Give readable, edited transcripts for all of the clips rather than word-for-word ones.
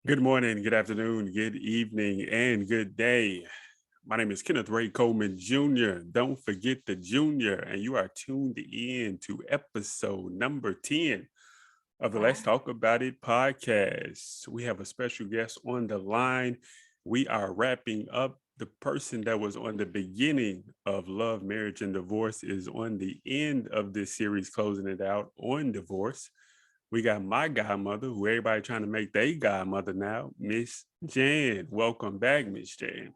Good morning, good afternoon, good evening, and good day. My name is Kenneth Ray Coleman Jr. Don't forget the Junior, and you are tuned in to episode number 10 of the Let's Talk About It podcast. We have a special guest on the line. We are wrapping up. The person that was on the beginning of Love, Marriage, and Divorce is on the end of this series, closing it out on divorce. We got my godmother, who everybody trying to make their godmother now, Miss Jan. Welcome back, Miss Jan.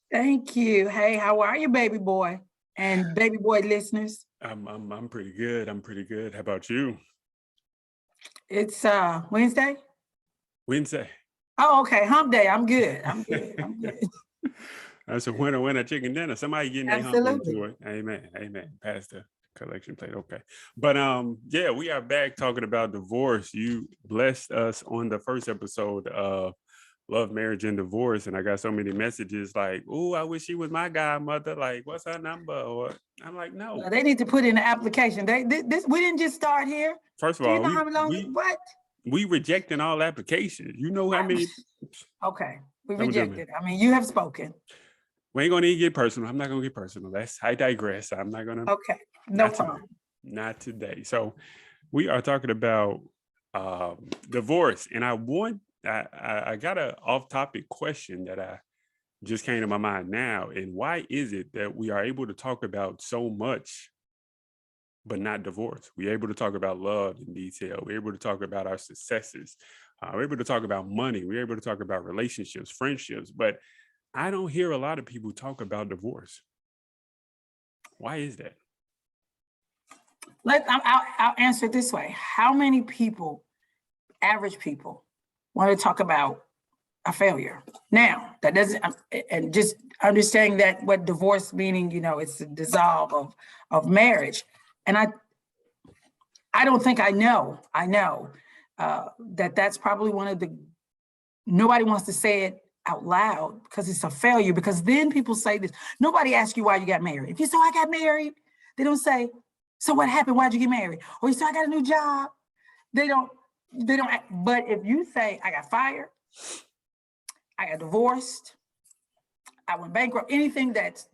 Thank you. Hey, how are you, baby boy and baby boy listeners? I'm pretty good. I'm pretty good. How about you? It's Wednesday. Wednesday. Oh, okay. Hump day. I'm good. I'm good. I'm good. That's a winner chicken dinner. Somebody getting their hump into it. Amen. Amen. Pass the collection plate. Okay. But yeah, we are back talking about divorce. You blessed us on the first episode of Love, Marriage, and Divorce, and I got so many messages like, "Oh, I wish she was my godmother. Like, what's her number?" Or I'm like, "No." Well, they need to put in the application. This we didn't just start here. First of Do all, you know how long? What? We rejecting all applications. You know how many? Okay, we rejected. I mean, you have spoken. We ain't gonna even get personal. I'm not gonna get personal. I digress. I'm not gonna. Okay, no problem. Not today. So we are talking about divorce, and I got a off-topic question that I just came to my mind now. And why is it that we are able to talk about so much, but not divorce? We're able to talk about love in detail. We're able to talk about our successes. We're able to talk about money. We're able to talk about relationships, friendships, but I don't hear a lot of people talk about divorce. Why is that? I'll answer it this way. How many people, average people, want to talk about a failure? Now, that doesn't, and just understanding that what divorce meaning, it's a dissolve of marriage. And I don't think I know that's probably one of the, nobody wants to say it out loud because it's a failure, because then people say this. Nobody asks you why you got married. If you say, I got married, they don't say, so what happened? Why'd you get married? Or you say, I got a new job. They don't, but if you say, I got fired, I got divorced, I went bankrupt, anything that's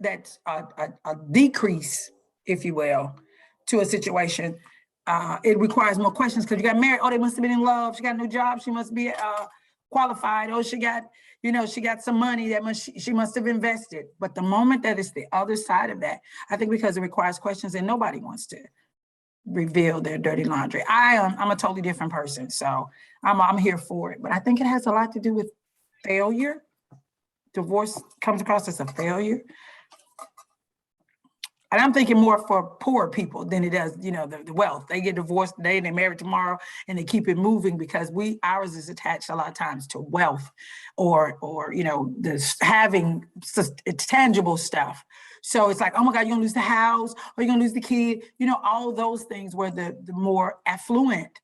a decrease, if you will, to a situation, it requires more questions because you got married. Oh, they must have been in love. She got a new job. She must be qualified. Oh, she got some money that she must have invested. But the moment that it's the other side of that, I think because it requires questions and nobody wants to reveal their dirty laundry. I'm a totally different person, so I'm here for it. But I think it has a lot to do with failure. Divorce comes across as a failure. And I'm thinking more for poor people than it does, the wealth. They get divorced today and they marry tomorrow and they keep it moving because ours is attached a lot of times to wealth or this having tangible stuff. So it's like, oh my God, you're gonna lose the house or you're gonna lose the kid, all those things where the more affluent,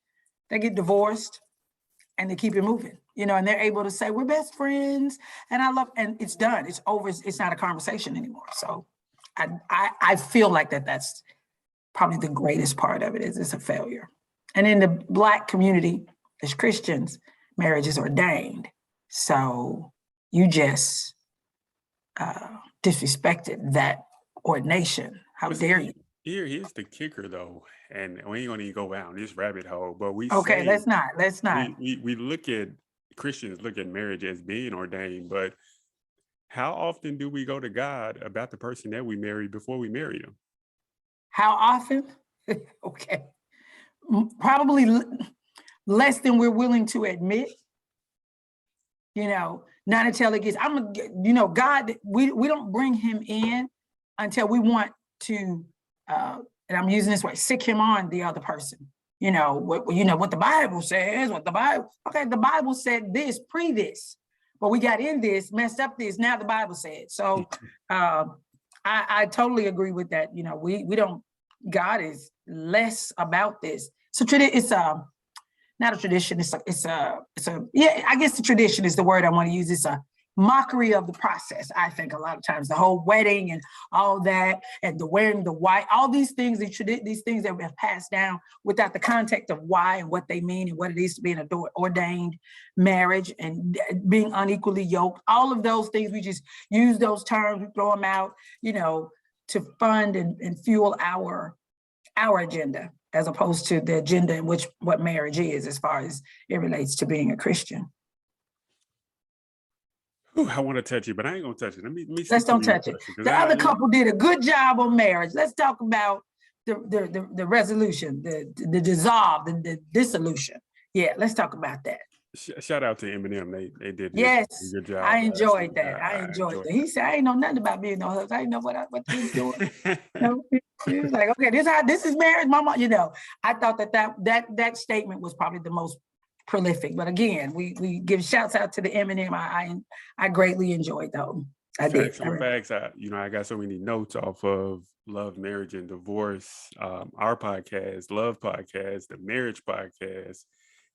they get divorced and they keep it moving, and they're able to say, we're best friends and it's done, it's over, it's not a conversation anymore. So I feel like that's probably the greatest part of it is it's a failure. And in the Black community, as Christians, marriage is ordained. So you just disrespected that ordination. How dare you? Here's the kicker though, and we ain't gonna even go down this rabbit hole, but let's not. We look at Christians look at marriage as being ordained, but how often do we go to God about the person that we married before we marry them? How often? Okay. Probably less than we're willing to admit. Not until it gets, God, we don't bring him in until we want to, and I'm using this word, sick him on the other person. What the Bible says, the Bible said this, this. But we got in this, messed up this, now the Bible said. So I totally agree with that. We don't, God is less about this. So it's not a tradition, I guess the tradition is the word I want to use. mockery of the process. I think a lot of times the whole wedding and all that, and the wearing the white, all these things, these things that have passed down without the context of why and what they mean and what it is to be an ordained marriage and being unequally yoked. All of those things, we just use those terms, we throw them out, to fund and fuel our agenda, as opposed to the agenda in which what marriage is, as far as it relates to being a Christian. Ooh, I want to touch it, but I ain't gonna touch it. Let's don't touch it. The other couple did a good job on marriage. Let's talk about the resolution, the dissolve, the dissolution. Yeah, let's talk about that. Shout out to Eminem. They did yes, a good job. I enjoyed that. I enjoyed that. He said, I ain't know nothing about being no husband. I didn't know what he was doing. He was like, okay, this is marriage, mama. I thought that statement was probably the most prolific. But again, we give shouts out to the Eminem. I greatly enjoyed though. I did. Facts. I got so many notes off of Love, Marriage, and Divorce, our podcast, Love Podcast, the Marriage Podcast,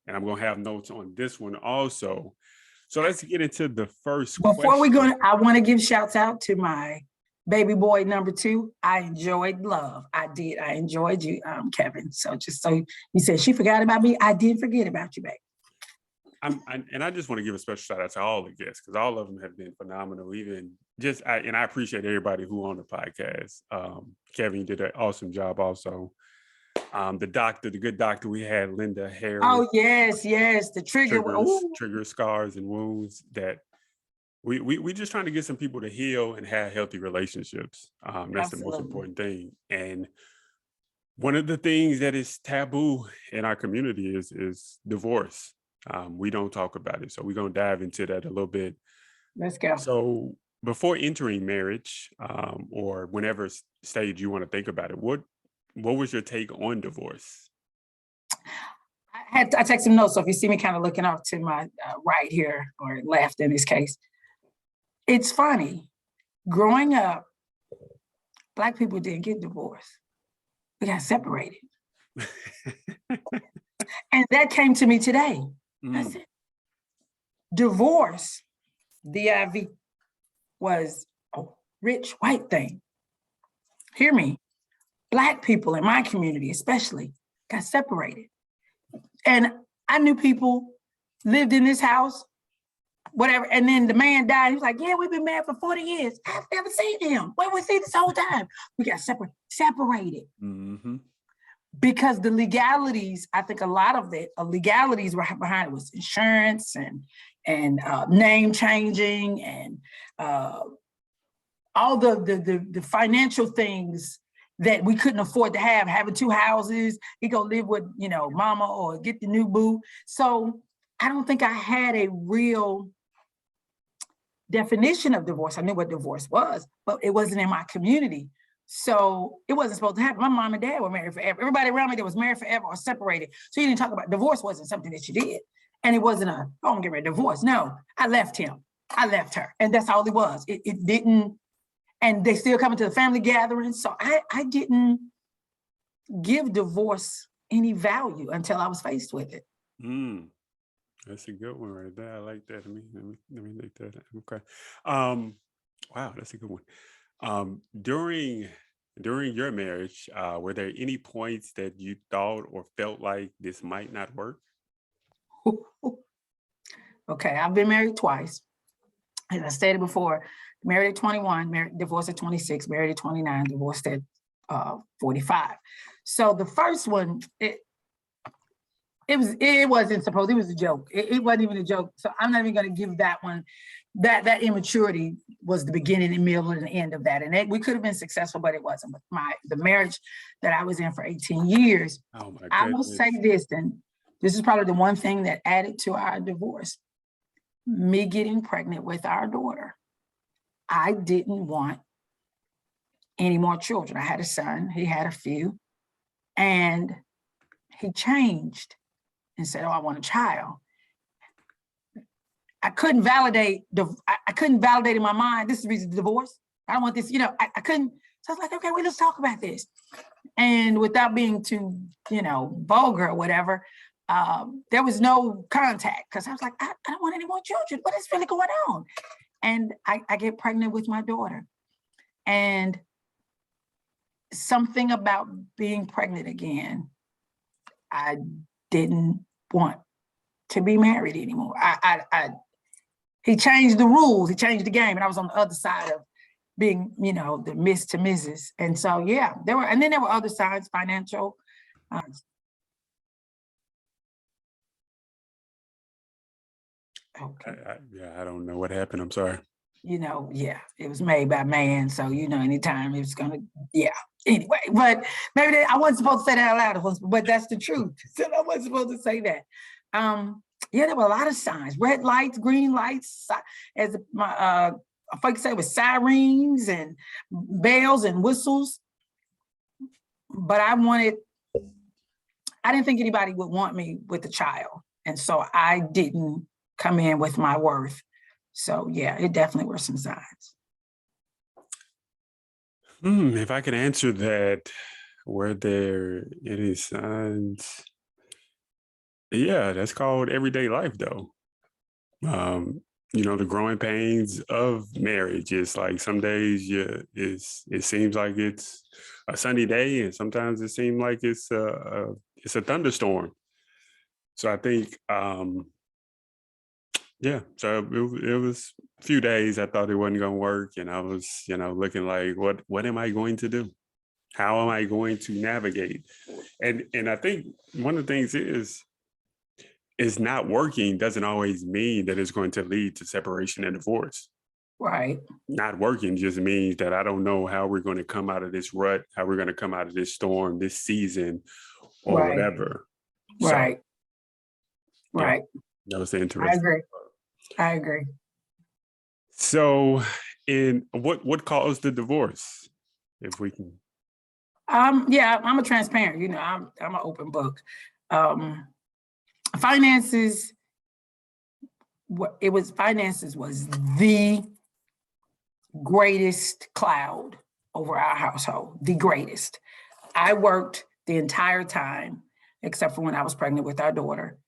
and I'm gonna have notes on this one also. So let's get into the first question. I want to give shouts out to my baby boy number 2. I enjoyed Love. I did. I enjoyed you, Kevin. So just so you said she forgot about me, I didn't forget about you, babe. I just want to give a special shout out to all the guests, because all of them have been phenomenal. I appreciate everybody who on the podcast. Kevin, you did an awesome job also. The good doctor we had, Linda Harris. Oh yes, the trigger scars and wounds that we just trying to get some people to heal and have healthy relationships. That's Absolutely. The most important thing. And one of the things that is taboo in our community is divorce. We don't talk about it. So we're going to dive into that a little bit. Let's go. So before entering marriage, or whenever stage you want to think about it, what was your take on divorce? I took some notes. So if you see me kind of looking off to my right here, or left in this case, it's funny. Growing up, Black people didn't get divorced. We got separated. And that came to me today. I said, divorce, DIV, was a rich white thing. Hear me. Black people in my community especially got separated. And I knew people lived in this house, whatever, and then the man died. He was like, yeah, we've been married for 40 years. I've never seen him. Where was he this whole time? We got separated. Mm-hmm. Because the legalities, I think a lot of the legalities were behind it was insurance and name changing and all the financial things that we couldn't afford to have, having 2 houses. He go live with, mama or get the new boo. So I don't think I had a real definition of divorce. I knew what divorce was, but it wasn't in my community. So it wasn't supposed to happen. My mom and dad were married forever. Everybody around me that was married forever or separated. So you didn't talk about divorce. Wasn't something that you did. And it wasn't I'm gonna get rid of divorce. No, I left him. I left her. And that's all it was. It didn't, and they still coming to the family gatherings. So I didn't give divorce any value until I was faced with it. That's a good one right there. I like that. Let me make that. Okay. Wow, that's a good one. During your marriage, were there any points that you thought or felt like this might not work? Okay, I've been married twice. As I stated before, married at 21, divorced at 26, married at 29, divorced at 45. So the first one, it wasn't supposed, it was a joke. It wasn't even a joke. So I'm not even gonna give that one. That immaturity was the beginning and middle and the end of that. And we could have been successful, but it wasn't. But the marriage that I was in for 18 years, I will say this, and this is probably the one thing that added to our divorce, me getting pregnant with our daughter. I didn't want any more children. I had a son, he had a few, and he changed and said, oh, I want a child. I couldn't validate in my mind, this is the reason to divorce. I don't want this, I couldn't. So I was like, okay, well, let's talk about this. And without being too, vulgar or whatever, there was no contact because I was like, I don't want any more children. What is really going on? And I get pregnant with my daughter. And something about being pregnant again, I didn't want to be married anymore. He changed the rules, he changed the game, and I was on the other side of being, you know, the Miss to Mrs. And so, yeah, and then there were other sides, financial. Okay. I don't know what happened. I'm sorry. You know, yeah, it was made by man. So, you know, anytime it's gonna, yeah. Anyway, but maybe I wasn't supposed to say that out loud, but that's the truth. So I wasn't supposed to say that. Yeah, there were a lot of signs, red lights, green lights, as my folks say, it was sirens and bells and whistles. But I didn't think anybody would want me with a child. And so I didn't come in with my worth. So yeah, it definitely were some signs. If I can answer that, were there any signs? Yeah, that's called everyday life though. You know, the growing pains of marriage. It's like some days it seems like it's a sunny day, and sometimes it seems like it's a thunderstorm. So I think yeah, so it was a few days I thought it wasn't going to work, and I was, you know, looking like, what am I going to do? How am I going to navigate? And I think one of the things is not working doesn't always mean that it's going to lead to separation and divorce. Right. Not working just means that I don't know how we're going to come out of this rut, how we're going to come out of this storm, this season, or Right. whatever. Right. So, yeah, right. that was interesting. I agree. So, in what caused the divorce, if we can? Yeah, I'm a transparent. You know, I'm an open book. Finances was the greatest cloud over our household. The greatest. I worked the entire time, except for when I was pregnant with our daughter.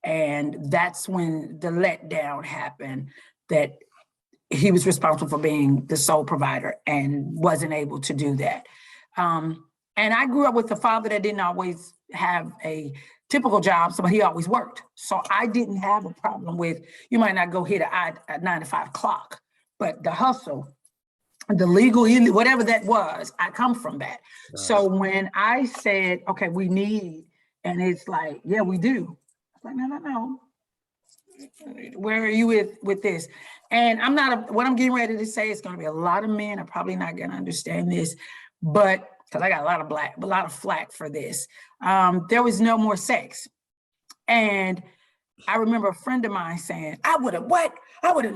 And that's when the letdown happened, that he was responsible for being the sole provider and wasn't able to do that. And I grew up with a father that didn't always have a typical job, so he always worked. So I didn't have a problem with, you might not go hit a 9 to 5 clock, but the hustle, the legal, whatever that was, I come from that. Right. So when I said, okay, we need, and it's like, yeah, we do. Like, no. Where are you with this? And what I'm getting ready to say is going to be a lot of men are probably not going to understand this, but because I got a lot of flack for this. There was no more sex. And I remember a friend of mine saying, I would have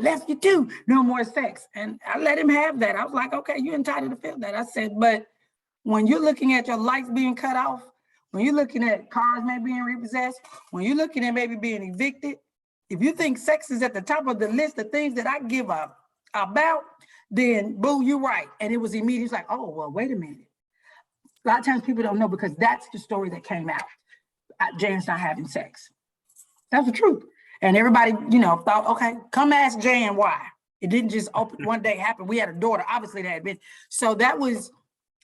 left you too, no more sex. And I let him have that. I was like, okay, you're entitled to feel that. I said, but when you're looking at your lights being cut off, when you're looking at cars maybe being repossessed, when you're looking at maybe being evicted, if you think sex is at the top of the list of things that I give up about, then boo, you're right. And it was immediate. It's like, oh, well, wait a minute. A lot of times people don't know because that's the story that came out. Jan's not having sex. That's the truth. And everybody, you know, thought, okay, come ask Jan why. It didn't just open one day happen. We had a daughter, obviously that had been. So that was,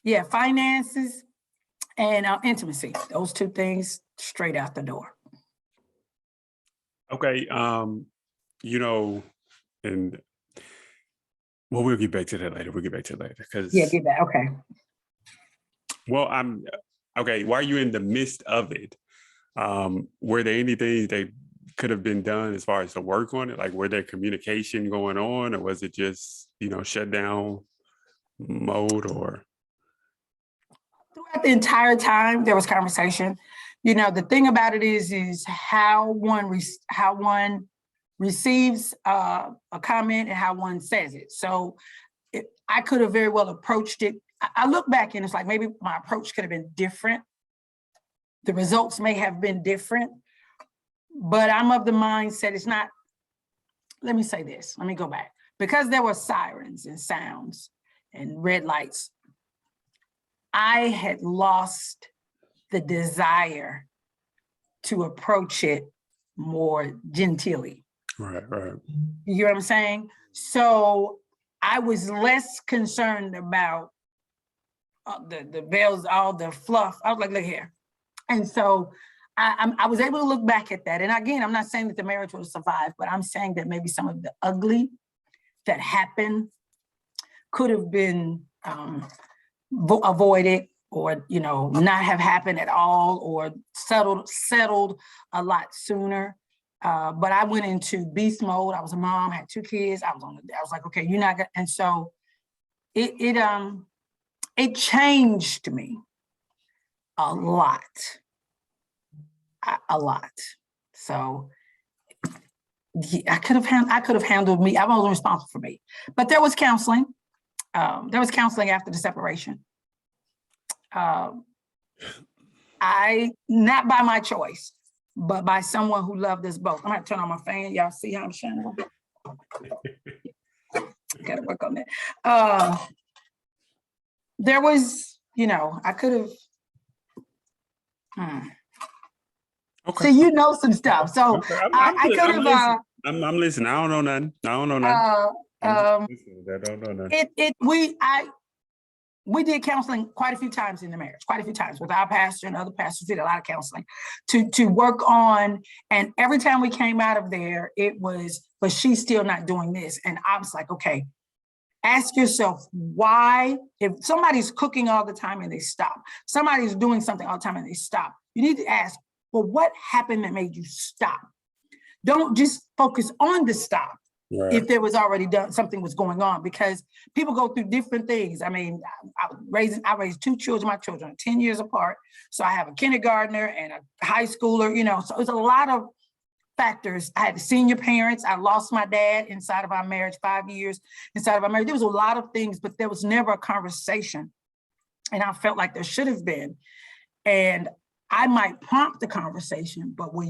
yeah, finances and intimacy. Those two things straight out the door. Okay, you know, and well, we'll get back to that later. Because get back. Okay. Well, okay. While you're in the midst of it, were there anything that could have been done as far as the work on it? Like, were there communication going on, or was it just, you know, shut down mode? Or throughout the entire time there was conversation. You know, the thing about it is how one receives a comment and how one says it. So I could have very well approached it. I look back and it's like, maybe my approach could have been different. The results may have been different, but I'm of the mindset it's not, let me say this, let me go back. Because there were sirens and sounds and red lights, I had lost the desire to approach it more genteelly. Right. You hear what I'm saying? So I was less concerned about the bells, all the fluff. I was like, look here. And so I was able to look back at that. And again, I'm not saying that the marriage will survive, but I'm saying that maybe some of the ugly that happened could have been avoided, or not have happened at all, or settled a lot sooner. But I went into beast mode. I was a mom, had 2 kids. I was like, okay, you're not gonna. And so it changed me a lot, a lot. So I could have handled me. I wasn't responsible for me, but there was counseling. There was counseling after the separation. I, not by my choice, but by someone who loved us both. I'm gonna turn on my fan. Y'all see how I'm shining? Gotta work on that. There was, I could have. Okay. So some stuff. So Okay. I could have. I'm listening. I don't know nothing. I don't know nothing. I don't know nothing. We did counseling quite a few times in the marriage, quite a few times with our pastor and other pastors did a lot of counseling to work on. And every time we came out of there, it was, but she's still not doing this. And I was like, okay, ask yourself why. If somebody's cooking all the time and they stop, somebody's doing something all the time and they stop, you need to ask, well, what happened that made you stop? Don't just focus on the stop. Right. If there was already something was going on, because people go through different things. I mean, I raised 2 children. My children are 10 years apart. So I have a kindergartner and a high schooler, so it's a lot of factors. I had senior parents. I lost my dad inside of our marriage, 5 years inside of our marriage. There was a lot of things, but there was never a conversation. And I felt like there should have been. And I might prompt the conversation, but when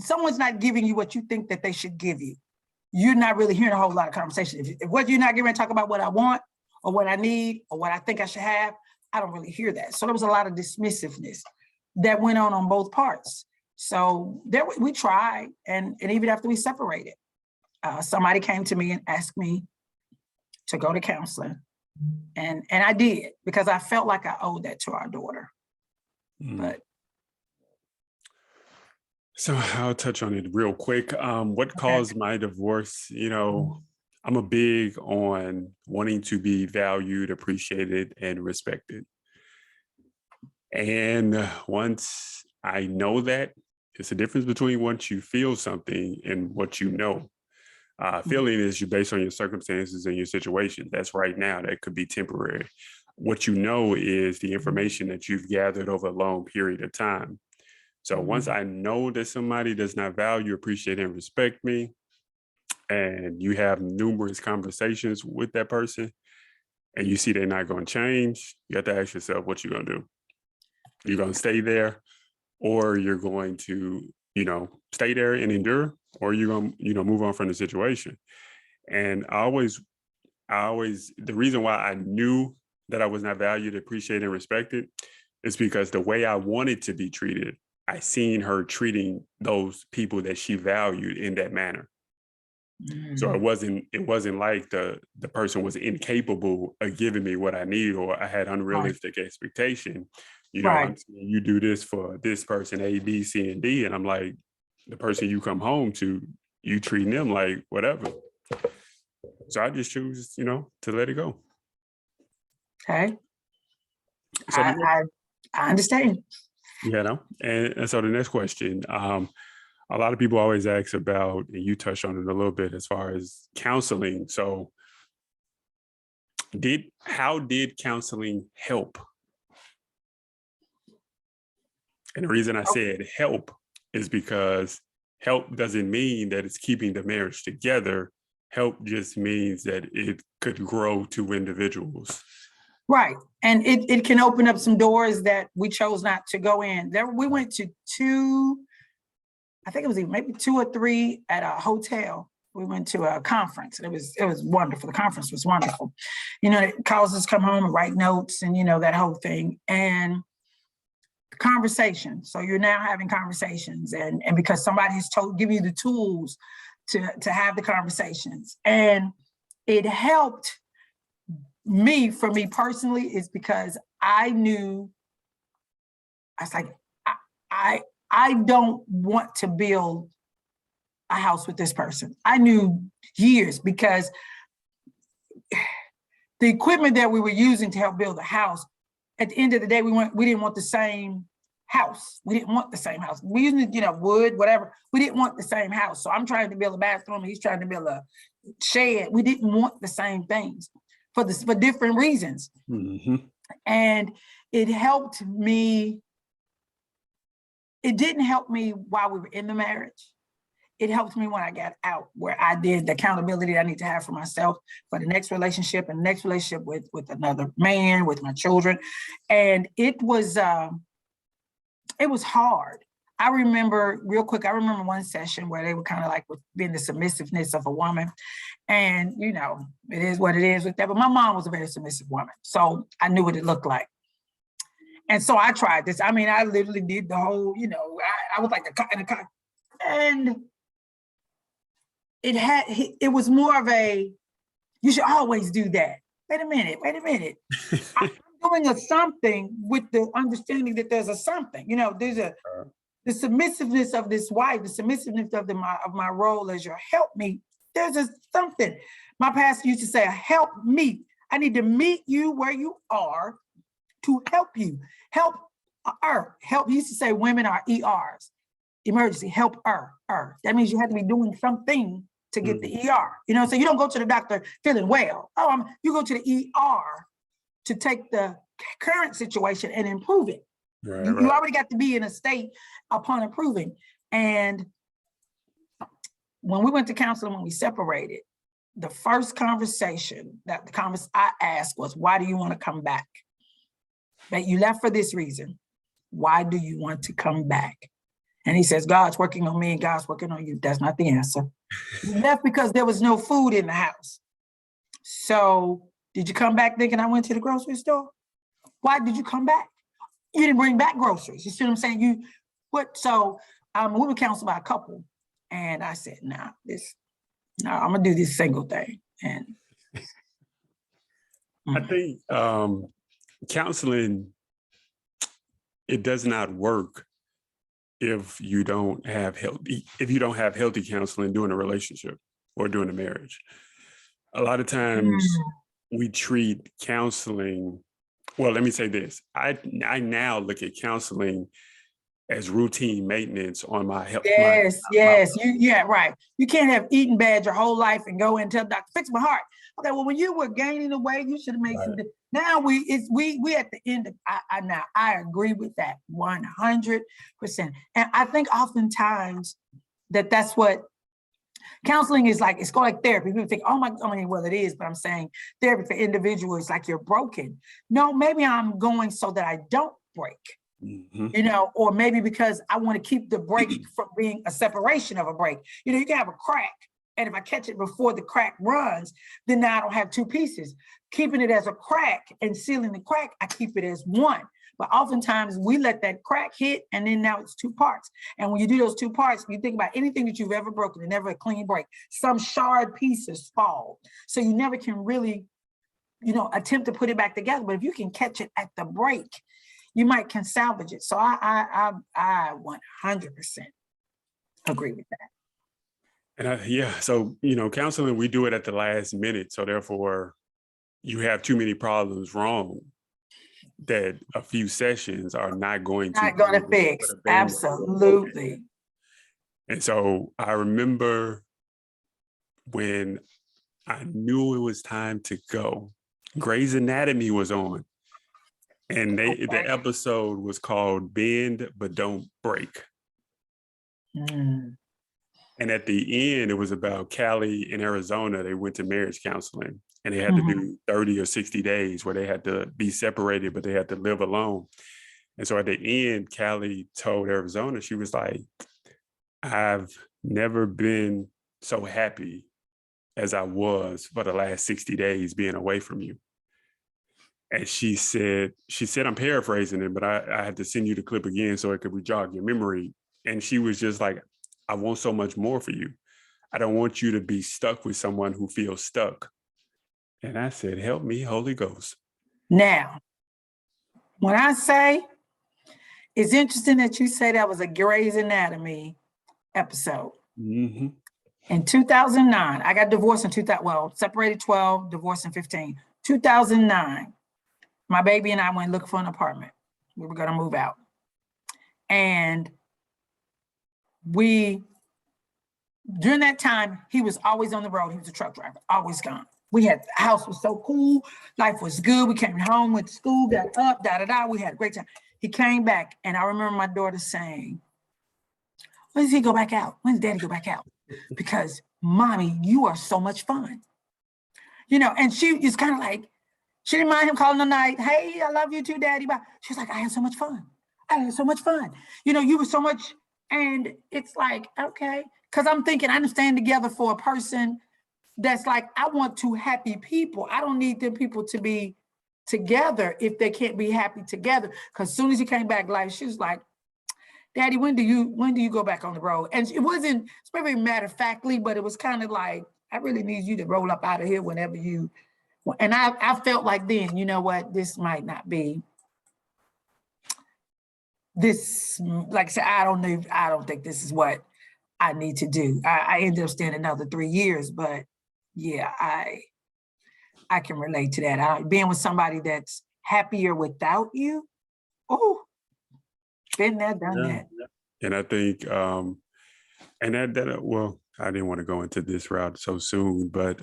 someone's not giving you what you think that they should give you, you're not really hearing a whole lot of conversation. If what you're not giving to talk about what I want or what I need or what I think I should have, I don't really hear that. So there was a lot of dismissiveness that went on both parts. So we tried, and even after we separated, somebody came to me and asked me to go to counseling. And I did, because I felt like I owed that to our daughter. But so I'll touch on it real quick. What caused my divorce? I'm a big on wanting to be valued, appreciated, and respected. And once I know that, it's a difference between once you feel something and what you know. Feeling is you based on your circumstances and your situation. That's right now. That could be temporary. What you know is the information that you've gathered over a long period of time. So once I know that somebody does not value, appreciate, and respect me, and you have numerous conversations with that person, and you see they're not going to change, you have to ask yourself what you're going to do. You're going to stay there, or you're going to, stay there and endure, or you're going to, move on from the situation. And I always, the reason why I knew that I was not valued, appreciated, and respected is because the way I wanted to be treated, I seen her treating those people that she valued in that manner. So it wasn't like the person was incapable of giving me what I need, or I had unrealistic expectation. I'm saying, you do this for this person, A, B, C, and D. And I'm like, the person you come home to, you treating them like whatever. So I just choose, to let it go. Okay. So I understand. And so the next question, a lot of people always ask about, and you touched on it a little bit as far as counseling. So how did counseling help? And the reason I said help is because help doesn't mean that it's keeping the marriage together. Help just means that it could grow 2 individuals. Right. And it can open up some doors that we chose not to go in. We went to 2, I think it was maybe 2 or 3 at a hotel. We went to a conference, and it was wonderful. The conference was wonderful. It calls us come home and write notes and, that whole thing. And the conversation. So you're now having conversations, and because somebody's giving you the tools to have the conversations. And it helped me, for me personally, is because I knew, I was like, I don't want to build a house with this person. I knew years, because the equipment that we were using to help build the house, at the end of the day, we didn't want the same house. We didn't want the same house. We used, wood, whatever. We didn't want the same house. So I'm trying to build a bathroom, and he's trying to build a shed. We didn't want the same things for different reasons. Mm-hmm. And it helped me. It didn't help me while we were in the marriage. It helped me when I got out, where I did the accountability I need to have for myself for the next relationship, and the next relationship with another man, with my children. And it was hard. I remember one session where they were kind of like being the submissiveness of a woman. And, it is what it is with that. But my mom was a very submissive woman. So I knew what it looked like. And so I tried this. I mean, I literally did the whole, I was like and it was more of a, you should always do that. Wait a minute. I'm doing a something with the understanding that there's a something, there's the submissiveness of this wife, the submissiveness of my role as your helpmeet. There's a something. My pastor used to say, help me. I need to meet you where you are to help you. Help. He used to say women are ERs, emergency, help her. That means you have to be doing something to get the ER. So you don't go to the doctor feeling well. You go to the ER to take the current situation and improve it. Right, you already got to be in a state upon improving. And when we went to counseling, when we separated, the first conversation I asked was, why do you want to come back? That you left for this reason. Why do you want to come back? And he says, God's working on me and God's working on you. That's not the answer. You left because there was no food in the house. So did you come back thinking I went to the grocery store? Why did you come back? You didn't bring back groceries. You see what I'm saying? So we were counseled by a couple. And I said, no, I'm gonna do this single thing. And I think counseling, it does not work if you don't have healthy counseling during a relationship or during a marriage. A lot of times we treat counseling, well, let me say this. I now look at counseling as routine maintenance on my health. Yes. Right. You can't have eaten bad your whole life and go and tell doctor, fix my heart. Okay, well, when you were gaining the weight, you should have made some. Now we at the end of, I agree with that 100%. And I think oftentimes that's what counseling is like. It's going like therapy. People think, well, it is, but I'm saying therapy for individuals, like you're broken. No, maybe I'm going so that I don't break. Mm-hmm. Or maybe because I want to keep the break from being a separation of a break. You can have a crack, and if I catch it before the crack runs, then now I don't have two pieces. Keeping it as a crack and sealing the crack, I keep it as one. But oftentimes we let that crack hit, and then now it's two parts. And when you do those two parts, you think about anything that you've ever broken, and never a clean break, some shard pieces fall. So you never can really, attempt to put it back together. But if you can catch it at the break, you can salvage it. So I 100% agree with that. And so, counseling, we do it at the last minute. So therefore, you have too many problems wrong that a few sessions are not going to fix. Absolutely. And so I remember when I knew it was time to go, Grey's Anatomy was on. And the episode was called Bend But Don't Break. And at the end, it was about Callie in Arizona. They went to marriage counseling, and they had to do 30 or 60 days where they had to be separated, but they had to live alone. And so at the end, Callie told Arizona, she was like, I've never been so happy as I was for the last 60 days being away from you. And she said, I'm paraphrasing it, but I had to send you the clip again so it could jog your memory. And she was just like, I want so much more for you. I don't want you to be stuck with someone who feels stuck. And I said, help me, Holy Ghost. Now, when I say, it's interesting that you say that was a Grey's Anatomy episode. Mm-hmm. In 2009, I got divorced in 2000, well, separated 12, divorced in 15. 2009, my baby and I went looking for an apartment. We were gonna move out. And during that time, he was always on the road. He was a truck driver, always gone. The house was so cool. Life was good. We came home, went to school, got up, da-da-da. We had a great time. He came back, and I remember my daughter saying, when does he go back out? When does daddy go back out? Because mommy, you are so much fun. And she is kind of like, she didn't mind him calling the night. Hey, I love you too, daddy. Bye. She's like, I had so much fun. I had so much fun. You were so much, and it's like, okay. Because I'm thinking, I stand together for a person that's like, I want two happy people. I don't need them people to be together if they can't be happy together. Because as soon as he came back, she was like, Daddy, when do you go back on the road? And it's very matter-of-factly, but it was kind of like, I really need you to roll up out of here whenever you, and I felt like then, you know what, this might not be this, like I said, I don't think this is what I need to do. I ended up staying another 3 years, but yeah, I can relate to that. Being with somebody that's happier without you, oh, been there, done that. And I think, and that well, I didn't want to go into this route so soon, but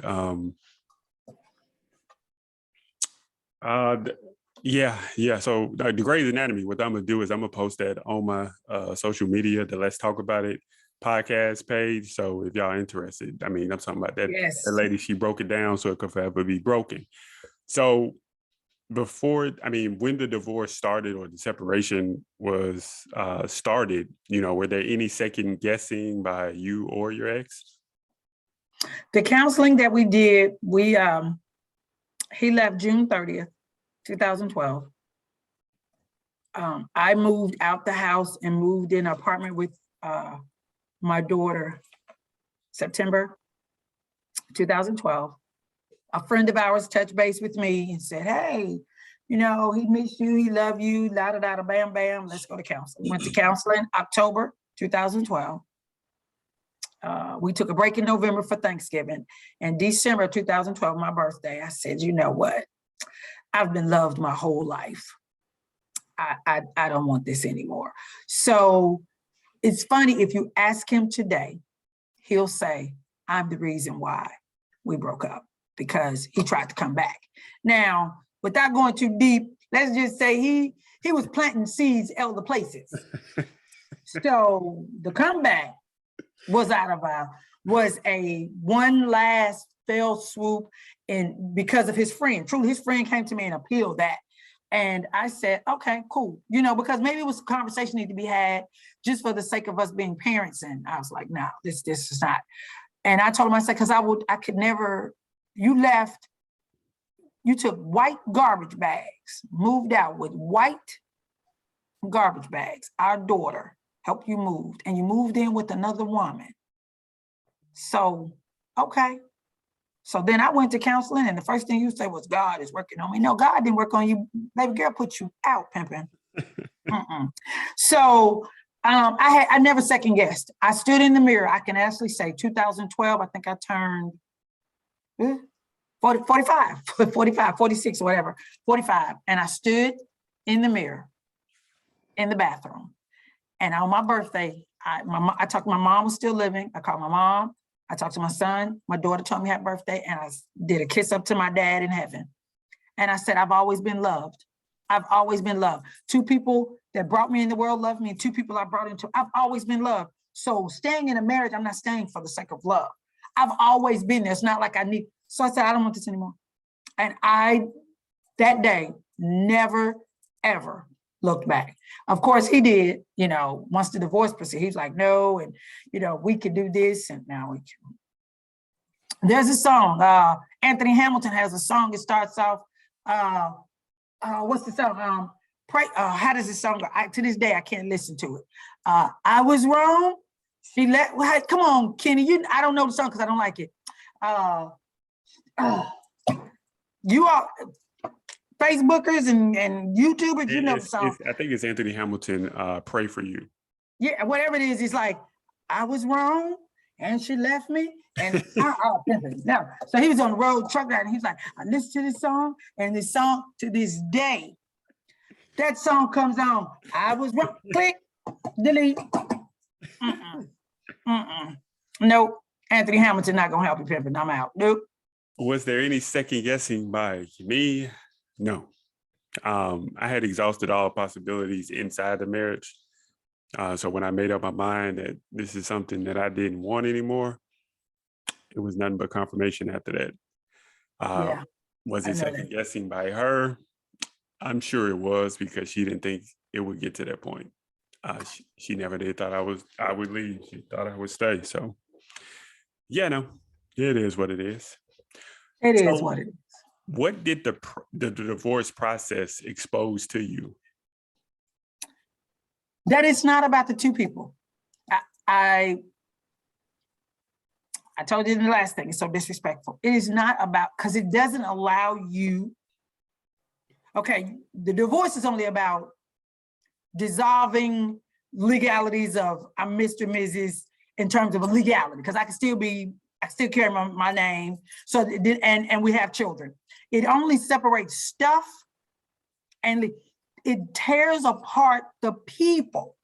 yeah. So the Grey's Anatomy, what I'm gonna do is I'm gonna post that on my social media, the Let's Talk About It podcast page. So if y'all interested, I mean, I'm talking about that. Yes. That lady, she broke it down so it could forever be broken. So when the divorce started or the separation was started, were there any second guessing by you or your ex? The counseling that we did, he left June 30th, 2012. I moved out the house and moved in an apartment with my daughter, September 2012. A friend of ours touched base with me and said, hey, he missed you, he loved you, da-da-da, bam, bam, let's go to counseling. Went to counseling October 2012. We took a break in November for Thanksgiving. And December 2012, my birthday, I said, you know what? I've been loved my whole life. I don't want this anymore. So it's funny, if you ask him today, he'll say, I'm the reason why we broke up, because he tried to come back. Now, without going too deep, let's just say he was planting seeds other places. So the comeback was a one last fell swoop, and because of his friend. Truly, his friend came to me and appealed that. And I said, okay, cool. Because maybe it was a conversation need to be had just for the sake of us being parents. And I was like, no, this is not. And I told him, I said, because I could never, you took white garbage bags, moved out with white garbage bags. Our daughter helped you move, and you moved in with another woman. So, okay. So then I went to counseling, and the first thing you say was, God is working on me. No, God didn't work on you. Baby girl put you out, pimping. So I never second guessed. I stood in the mirror. I can actually say 2012, I think I turned 45, 46 or whatever, 45. And I stood in the mirror in the bathroom. And on my birthday, I talked to my mom was still living. I called my mom. I talked to my son. My daughter told me happy birthday, and I did a kiss up to my dad in heaven. And I said, I've always been loved. I've always been loved. Two people that brought me in the world loved me, and two people I brought into, I've always been loved. So staying in a marriage, I'm not staying for the sake of love. I've always been there. It's not like I need. So I said, I don't want this anymore. And that day, never, ever looked back. Of course, he did, once the divorce proceeded, he was like, no, and, we could do this, and now we can. There's a song, Anthony Hamilton has a song, it starts off, what's the song? Pray. How does this song go? To this day, I can't listen to it. I was wrong. She let. Well, come on, Kenny. I don't know the song because I don't like it. You are Facebookers and YouTubers. You know the song. I think it's Anthony Hamilton. Pray for you. Yeah, whatever it is. It's like I was wrong and she left me. And no. So he was on the road truck ride and he's like, I listened to this song and this song to this day. That song comes on. I was wrong. Click, delete. Nope. Anthony Hamilton not gonna help you, pimping. I'm out. Nope. Was there any second guessing by me? No. I had exhausted all possibilities inside the marriage. So when I made up my mind that this is something that I didn't want anymore, it was nothing but confirmation after that. Yeah, was it second guessing by her? I'm sure it was because she didn't think it would get to that point. She never did thought I would leave. She thought I would stay. So yeah, no, it is what it is. It is what it is. What did the divorce process expose to you? That it's not about the two people. I told you in the last thing, it's so disrespectful. It is not about, because it doesn't allow you, okay, the divorce is only about dissolving legalities of I'm Mr. and Mrs. in terms of a legality, because I still carry my name. So, and we have children. It only separates stuff and it tears apart the people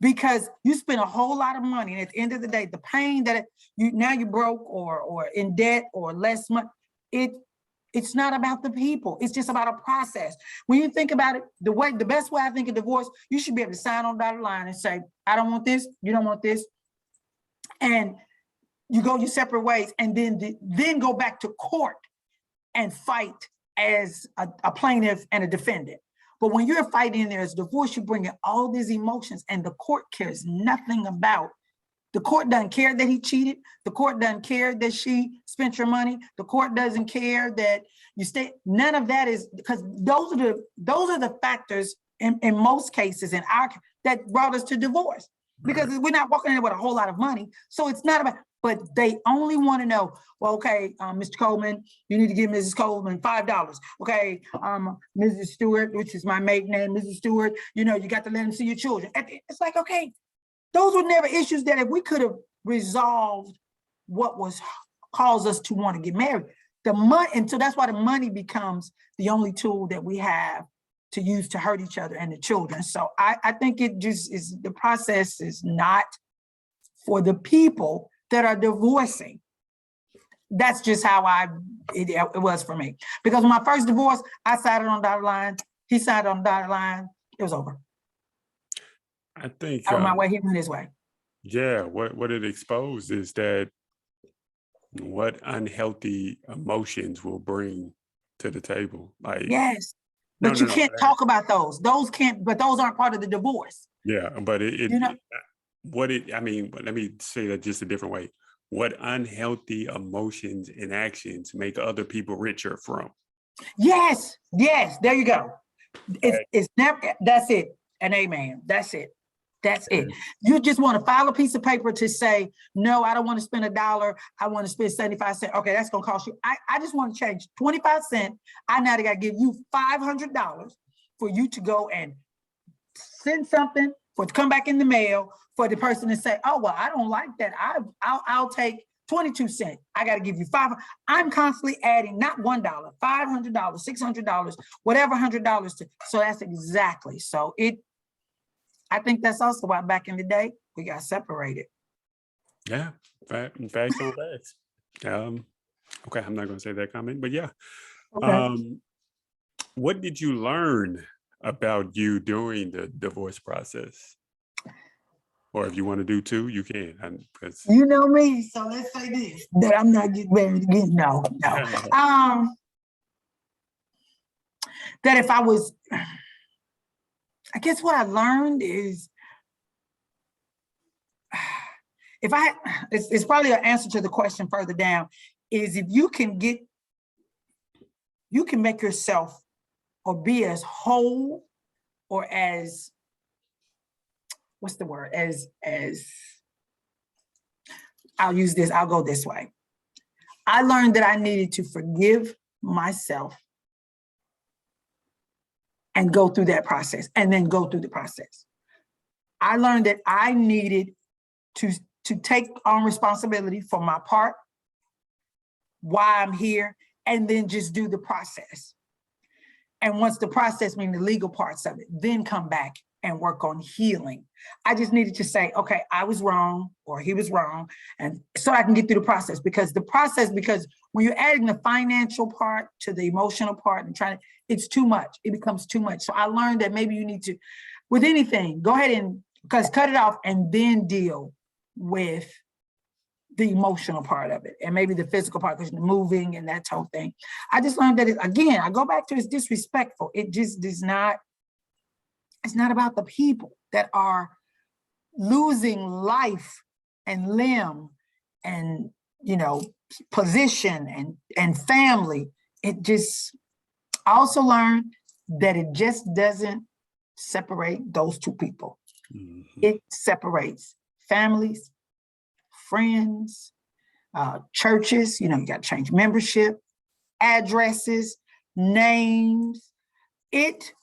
because you spend a whole lot of money. And at the end of the day, the pain that now you're broke or in debt or less money, it's not about the people. It's just about a process. When you think about it, the best way I think of divorce, you should be able to sign on dotted line and say, I don't want this, you don't want this. And you go your separate ways and then go back to court and fight as a plaintiff and a defendant. But when you're fighting there as divorce, you bring in all these emotions and the court cares nothing about. The court doesn't care that he cheated. The court doesn't care that she spent your money. The court doesn't care that you stay. None of that is, because those are the factors in most cases that brought us to divorce. Because we're not walking in with a whole lot of money. So it's not about, but they only want to know, well, okay, Mr. Coleman, you need to give Mrs. Coleman $5. Okay, Mrs. Stewart, which is my maiden name, Mrs. Stewart, you got to let them see your children. It's like, okay, those were never issues that if we could have resolved what was caused us to want to get married, the money, and so that's why the money becomes the only tool that we have to use to hurt each other and the children. So I think it just is, the process is not for the people that are divorcing. That's just how it was for me. Because when my first divorce, I signed on dotted line, he signed on dotted line, it was over. I think I went my way, he went his way. Yeah, what it exposed is that what unhealthy emotions will bring to the table. Like, yes. But you can't talk about those. But those aren't part of the divorce. Yeah, but I mean, let me say that just a different way. What unhealthy emotions and actions make other people richer from? Yes, there you go. It's never, that's it. And amen. That's it. That's it. You just want to file a piece of paper to say, no, I don't want to spend $1. I want to spend 75 cents. Okay, that's going to cost you. I just want to change 25 cents. I now got to give you $500 for you to go and send something, for it to come back in the mail, for the person to say, oh, well, I don't like that. I'll take 22 cents. I got to give you $500. I'm constantly adding not $1, $500, $600, whatever $100 to. So that's exactly. So I think that's also why back in the day, we got separated. Yeah, facts on facts. Okay, I'm not going to say that comment, but yeah. Okay. What did you learn about you during the divorce process? Or if you want to do two, you can. You know me, so let's say this, that I'm not getting married again. No. That if I was... I guess what I learned is, it's probably an answer to the question further down, is if you can make yourself or be as whole or as, what's the word? As I'll use this, I'll go this way. I learned that I needed to forgive myself and go through that process and then go through the process. I learned that I needed to take on responsibility for my part, why I'm here, and then just do the process. And once the process, meaning the legal parts of it, then come back and work on healing. I just needed to say, okay, I was wrong or he was wrong. And so I can get through the process, because when you're adding the financial part to the emotional part and it's too much, it becomes too much. So I learned that maybe you need to, with anything, go ahead and cut it off and then deal with the emotional part of it and maybe the physical part, because you're moving and that whole thing. I just learned that, again, I go back to it's disrespectful. It just does not, it's not about the people that are losing life and limb and, position and family. It just, I also learned that it just doesn't separate those two people. Mm-hmm. It separates families, friends, churches, you got to change membership, addresses, names. It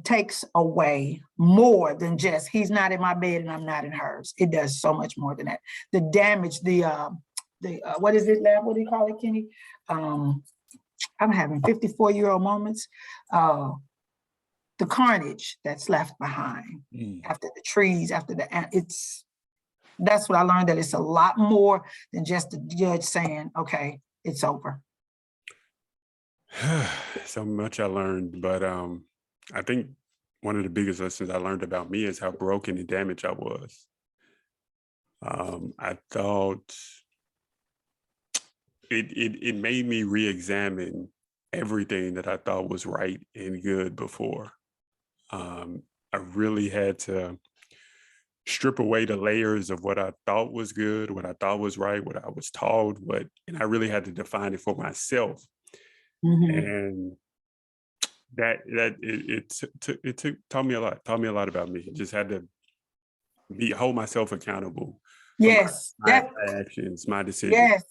takes away more than just, he's not in my bed and I'm not in hers. It does so much more than that. The damage, what is it, Lab? What do you call it, Kenny? I'm having 54-year-old moments. The carnage that's left behind after the trees, that's what I learned, that it's a lot more than just the judge saying, okay, it's over. So much I learned, but I think one of the biggest lessons I learned about me is how broken and damaged I was. I thought it made me re-examine everything that I thought was right and good before. I really had to strip away the layers of what I thought was good, what I thought was right, what I was taught, and I really had to define it for myself. Mm-hmm. And it taught me a lot about me. Just had to hold myself accountable. Yes, my actions, my decisions. Yes,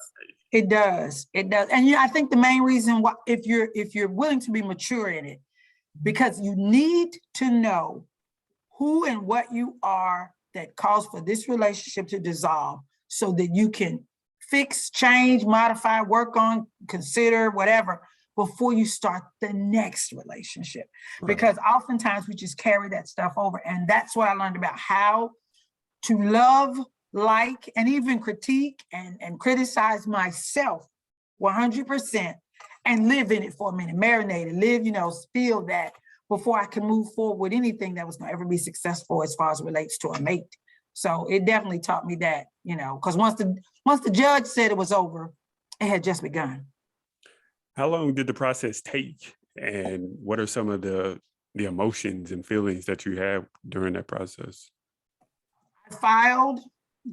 it does. It does. And I think the main reason why, if you're willing to be mature in it, because you need to know who and what you are that calls for this relationship to dissolve, so that you can fix, change, modify, work on, consider, whatever, before you start the next relationship. Right. Because oftentimes we just carry that stuff over. And that's what I learned about how to love, like, and even critique and criticize myself 100% and live in it for a minute, marinate it, live, feel that before I can move forward with anything that was going to ever be successful as far as it relates to a mate. So it definitely taught me that, because once the judge said it was over, it had just begun. How long did the process take, and what are some of the emotions and feelings that you had during that process? I filed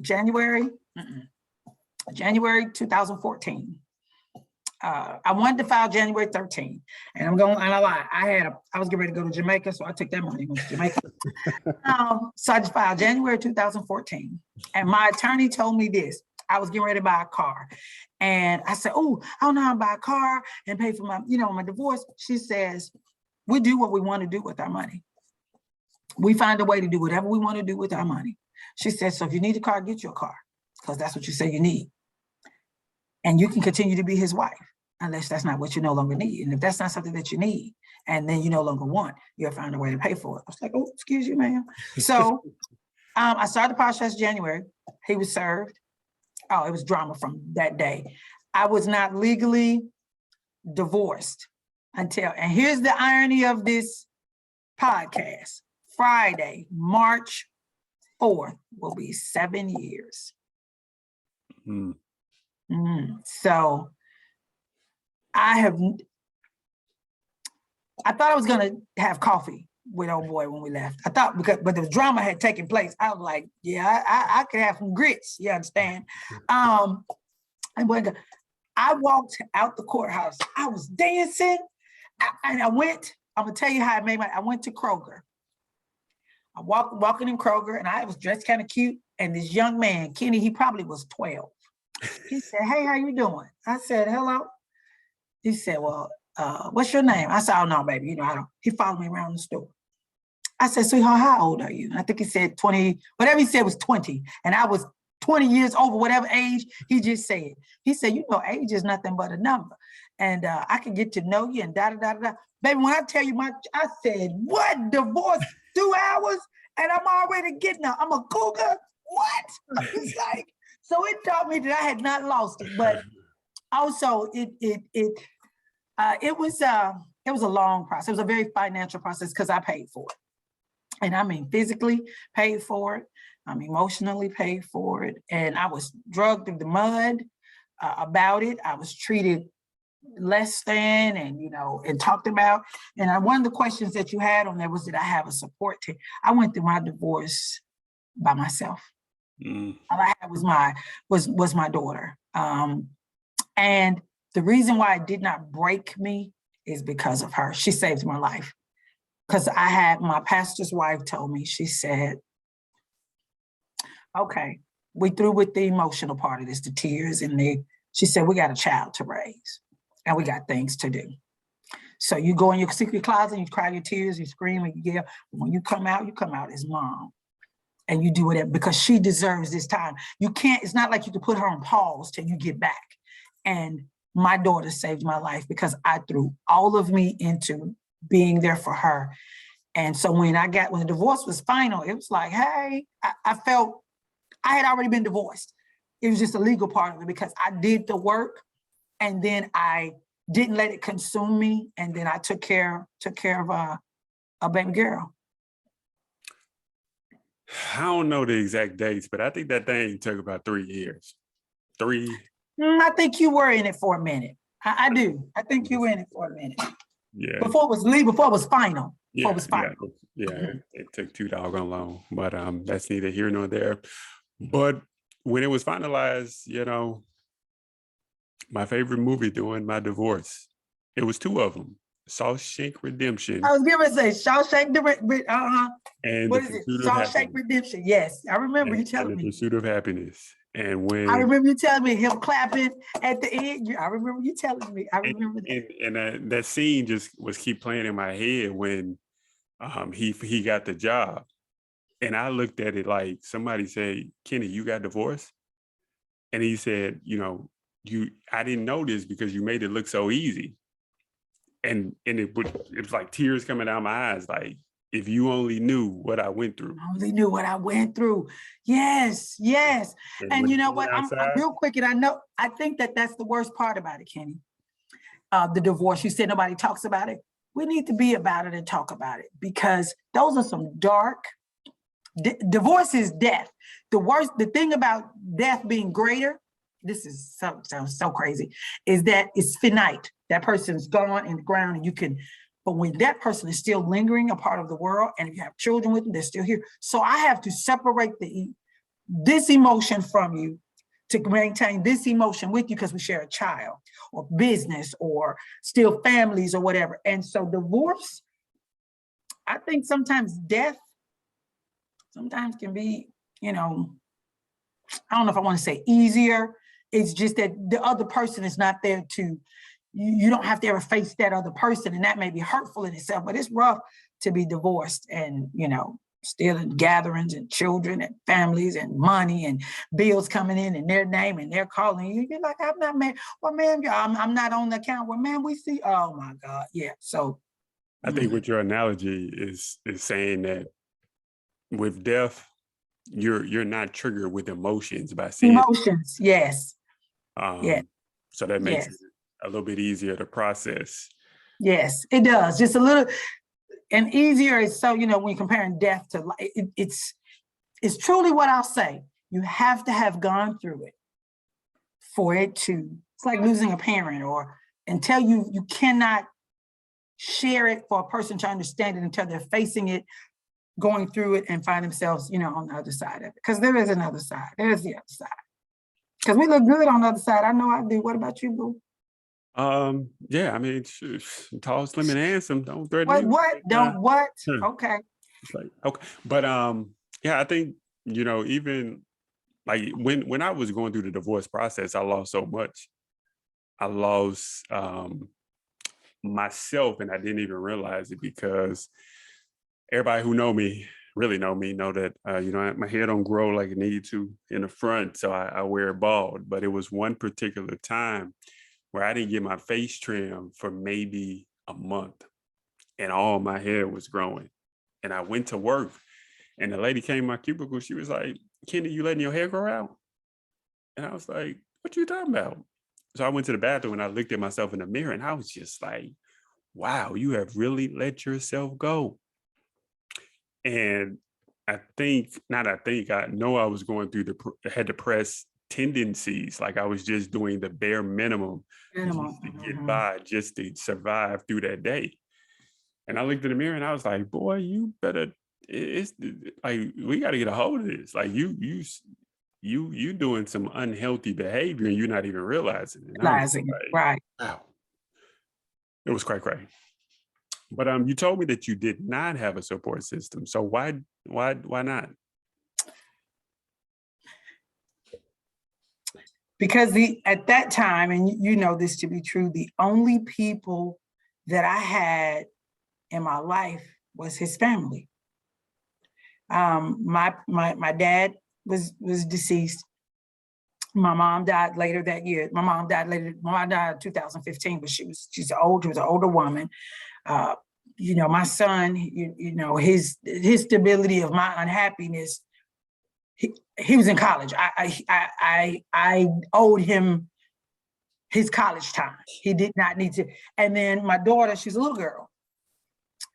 January 2014. I wanted to file January 13th, and I'm going, and I lie, I was getting ready to go to Jamaica, so I took that money and went to Jamaica. So I just filed January 2014, and my attorney told me this. I was getting ready to buy a car, and I said, "Oh, I don't know how to buy a car and pay for my, my divorce." She says, "We do what we want to do with our money. We find a way to do whatever we want to do with our money." She said, "So if you need a car, get your car, because that's what you say you need. And you can continue to be his wife, unless that's not what you no longer need. And if that's not something that you need, and then you no longer want, you'll find a way to pay for it." I was like, "Oh, excuse you, ma'am." So I started the process January. He was served. Oh, it was drama from that day. I was not legally divorced until, and here's the irony of this podcast, Friday, March 4th will be 7 years. So I thought I was gonna have coffee with old boy when we left. I thought, but the drama had taken place. I was like, yeah, I could have some grits, you understand? And when I walked out the courthouse, I was dancing, and I went I'm gonna tell you how I made I went to Kroger. I walking in Kroger and I was dressed kind of cute. And this young man, Kenny, he probably was 12. He said, "Hey, how you doing?" I said, "Hello." He said, "Well, what's your name?" I said, "Oh no, baby, you know, I don't." He followed me around the store. I said, "Sweetheart, how old are you?" And I think he said 20, whatever he said was 20. And I was 20 years over, whatever age he just said. He said, "You know, age is nothing but a number. And I can get to know you and da da da da." Baby, when I tell you I said, "What? Divorce 2 hours? And I'm already getting I'm a cougar? What?" It's like, so it taught me that I had not lost it. But also it was a long process. It was a very financial process because I paid for it. And I mean, physically paid for it. I'm emotionally paid for it. And I was drugged through the mud about it. I was treated less than and, you know, and talked about. And one of the questions that you had on there was, did I have a support team? I went through my divorce by myself. All I had was my daughter. And the reason why it did not break me is because of her. She saved my life. Because I had my pastor's wife told me, she said, "Okay, we through with the emotional part of this, the tears and she said, we got a child to raise and we got things to do. So you go in your secret closet, you cry your tears, you scream and you yell. When you come out as mom. And you do it because she deserves this time. You can't, it's not like you can put her on pause till you get back. And my daughter saved my life because I threw all of me into being there for her. And so when the divorce was final, it was like, hey, I felt I had already been divorced. It was just a legal part of it because I did the work and then I didn't let it consume me. And then I took care of a baby girl. I don't know the exact dates, but I think that thing took about 3 years. I think you were in it for a minute. I do. I think you were in it for a minute. Yeah. Before it was legal, before it was final. Yeah, it was final. It took too doggone long, but that's neither here nor there. But when it was finalized, you know, my favorite movie during my divorce, it was 2 of them. Shawshank Redemption. I was going to say Shawshank, and what is it? Shawshank Redemption. Yes, I remember you telling me. The Pursuit of Happiness. And when I remember you telling me him clapping at the end. I remember you telling me. I remember that. And that scene just was keep playing in my head when he got the job. And I looked at it like somebody said, "Kenny, you got divorced?" And he said, "You know, I didn't know this because you made it look so easy." And it was like tears coming out my eyes, like, if you only knew what I went through. I only knew what I went through. Yes, yes. And you know what? I'm real quick, and I think that's the worst part about it, Kenny. The divorce. You said nobody talks about it. We need to be about it and talk about it because those are some dark. Divorce is death. The thing about death being greater, this is sounds so crazy, is that it's finite. That person's gone in the ground and you can, but when that person is still lingering a part of the world and if you have children with them, they're still here. So I have to separate this emotion from you to maintain this emotion with you because we share a child or business or still families or whatever. And so divorce, I think sometimes death sometimes can be, you know, I don't know if I want to say easier. It's just that the other person is not there to, you don't have to ever face that other person, and that may be hurtful in itself, but it's rough to be divorced and, you know, still in gatherings and children and families and money and bills coming in their name and they're calling you. You're like, I'm not married. Well, ma'am, I'm not on the account. Well, ma'am, we see, oh my God. Yeah. So I think with your analogy is saying that with death, you're not triggered with emotions by seeing emotions. Yes. So that makes it a little bit easier to process. Yes, it does. Just a little, and easier is so, you know, when you're comparing death to life, it's truly what I'll say. You have to have gone through it for it to, it's like losing a parent or until you cannot share it for a person to understand it until they're facing it, going through it and find themselves, you know, on the other side of it. Because there is another side. There is the other side. Because we look good on the other side. I know I do. What about you, boo? Yeah, I mean, tall, slim, and handsome. Don't threaten What, me. what, don't, what? Huh, Okay. it's like, okay, but yeah, I think even like when I was going through the divorce process, I lost so much. I lost myself, and I didn't even realize it because everybody who really know me, know that my hair don't grow like it needs to in the front, so I wear it bald. But it was one particular time where I didn't get my face trimmed for maybe a month, and all my hair was growing. And I went to work, and the lady came in my cubicle. She was like, "Kenny, you letting your hair grow out?" And I was like, "What you talking about?" So I went to the bathroom and I looked at myself in the mirror, and I was just like, "Wow, you have really let yourself go." And I know I was going through had depressed tendencies. Like I was just doing the bare minimum Minimum. just to get by, just to survive through that day. And I looked in the mirror and I was like, boy, you better, it's like, we got to get a hold of this. Like you doing some unhealthy behavior and you're not even realizing it. And I was Realizing it, like, right. wow, it was cray. But you told me that you did not have a support system. So why not? Because at that time, and you know this to be true, the only people that I had in my life was his family. My dad was deceased. My mom died later that year. My mom died in 2015, but she's old. She was an older woman. My son, his stability of my unhappiness. He was in college. I owed him his college time. He did not need to. And then my daughter, she's a little girl,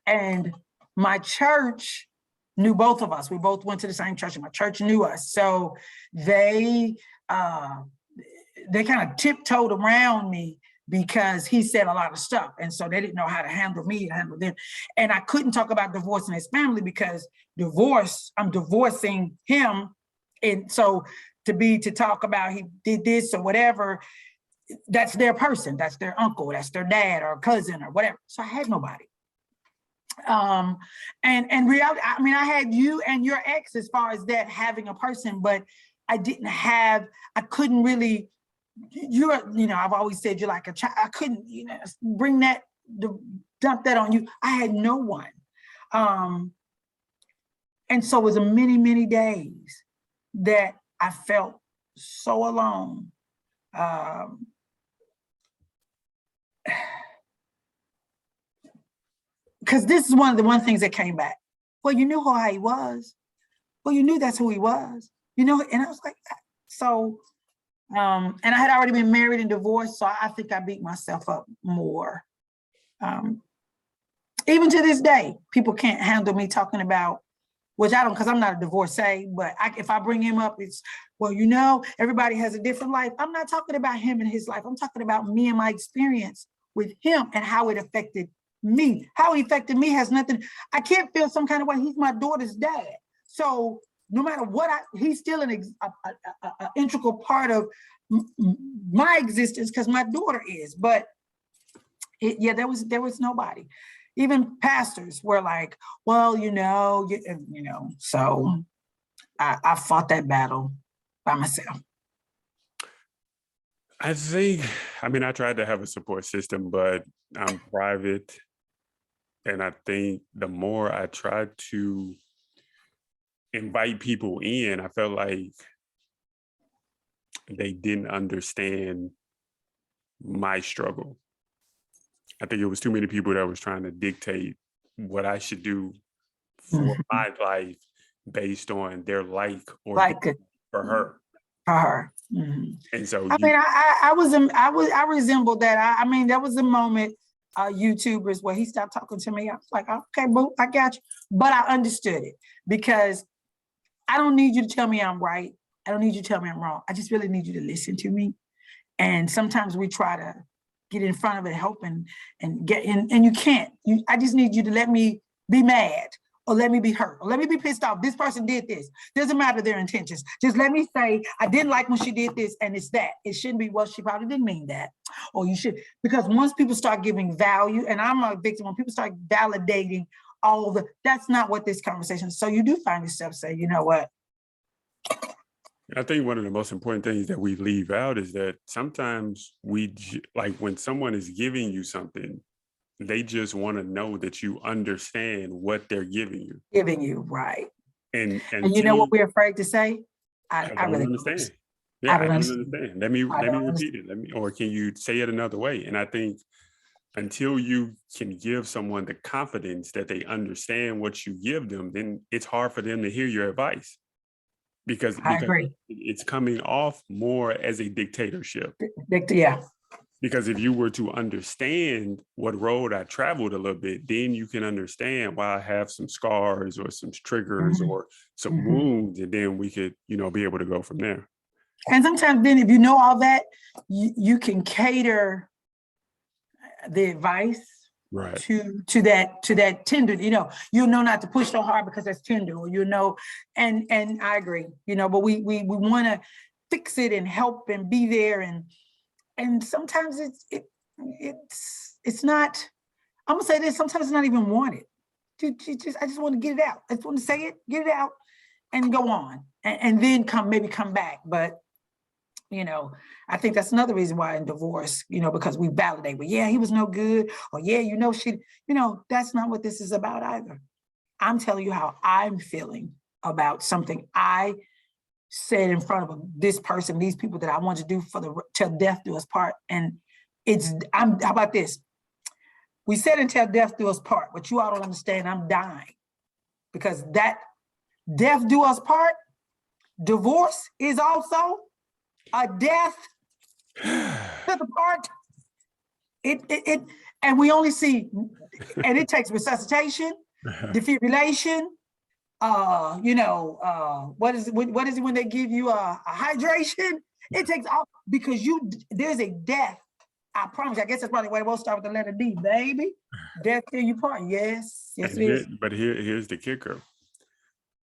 and my church knew both of us. We both went to the same church, and my church knew us. So they kind of tiptoed around me because he said a lot of stuff. And so they didn't know how to handle me and handle them. And I couldn't talk about divorcing his family because I'm divorcing him. And so to talk about he did this or whatever, that's their person, that's their uncle, that's their dad or cousin or whatever. So I had nobody. And reality, I mean, I had you and your ex as far as that having a person, but I couldn't really, I've always said you're like a child. I couldn't, bring that, dump that on you. I had no one. And so it was many, many days that I felt so alone. Because this is one of the things that came back. Well, you knew how he was. Well, you knew that's who he was. And I was like, so, and I had already been married and divorced, so I think I beat myself up more. Even to this day, people can't handle me talking about, which I don't, because I'm not a divorcee, but if I bring him up, it's, well, everybody has a different life. I'm not talking about him and his life. I'm talking about me and my experience with him and how it affected me. How it affected me has nothing. I can't feel some kind of way. He's my daughter's dad. So no matter what, he's still an integral part of my existence because my daughter is. But there was nobody. Even pastors were like, well, so I fought that battle by myself. I tried to have a support system, but I'm private. And I think the more I tried to invite people in, I felt like they didn't understand my struggle. I think it was too many people that was trying to dictate what I should do for my life based on their or for her. For her. Mm-hmm. And so I resembled that. There was a moment, YouTubers, where he stopped talking to me. I was like, okay, boo, I got you. But I understood it because I don't need you to tell me I'm right. I don't need you to tell me I'm wrong. I just really need you to listen to me. And sometimes we try to get in front of it, help and get in, and you can't. I just need you to let me be mad or let me be hurt, or let me be pissed off. This person did this. Doesn't matter their intentions. Just let me say, I didn't like when she did this, and it's that. It shouldn't be, well, she probably didn't mean that. Or you should, because once people start giving value, and I'm a victim, when people start validating all the, that's not what this conversation is. So you do find yourself saying, you know what? I think one of the most important things that we leave out is that sometimes like when someone is giving you something, they just want to know that you understand what they're giving you. Right. And you know what we're afraid to say? I don't really understand. Yeah, I don't understand. Let me understand. repeat it. Or can you say it another way? And I think until you can give someone the confidence that they understand what you give them, then it's hard for them to hear your advice. Because I agree. It's coming off more as a dictatorship. Yeah. Because if you were to understand what road I traveled a little bit, then you can understand why I have some scars or some triggers or some wounds, and then we could, be able to go from there. And sometimes then if you know all that, you can cater the advice right to that tender, you'll know not to push so hard because that's tender, or and I agree, but we want to fix it and help and be there, and sometimes it's not, I'm gonna say this, sometimes it's not even wanted. I just want to get it out. I just want to say it, get it out, and go on, and then maybe come back. But I think that's another reason why in divorce, because we validate, well, yeah, he was no good, or yeah, she, that's not what this is about either. I'm telling you how I'm feeling about something I said in front of this person, these people that I want to do till death do us part. And how about this? We said until death do us part, but you all don't understand, I'm dying. Because that death do us part, divorce is also a death to the part. And we only see, and it takes resuscitation, defibrillation, what is it when they give you a hydration? It takes all, because there's a death. I promise you, I guess that's probably why it won't start with the letter D, baby. Death till you part. Yes, it is. But here's the kicker.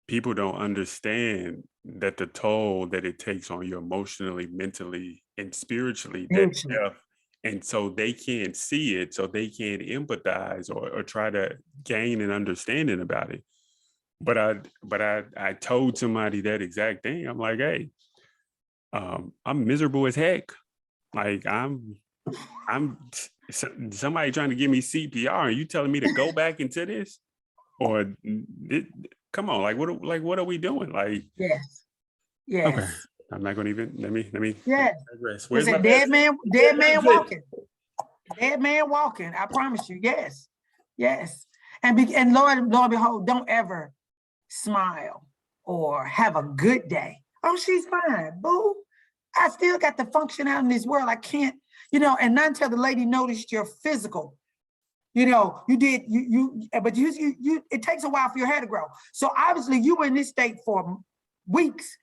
People don't understand that the toll that it takes on you emotionally, mentally, and spiritually, that death, and so they can't see it, so they can't empathize or try to gain an understanding about it. But I told somebody that exact thing. I'm like, hey, I'm miserable as heck. Like I'm somebody trying to give me CPR, and you telling me to go back into this, or come on, like what are we doing? Like, yes. Okay, I'm not gonna even let me. Yes. Where's my dead man walking? Dead man walking. I promise you. Yes. And Lord behold, don't ever smile or have a good day. Oh, she's fine, boo. I still got to function out in this world. I can't, and not until the lady noticed your physical, you did, but it takes a while for your hair to grow. So obviously you were in this state for weeks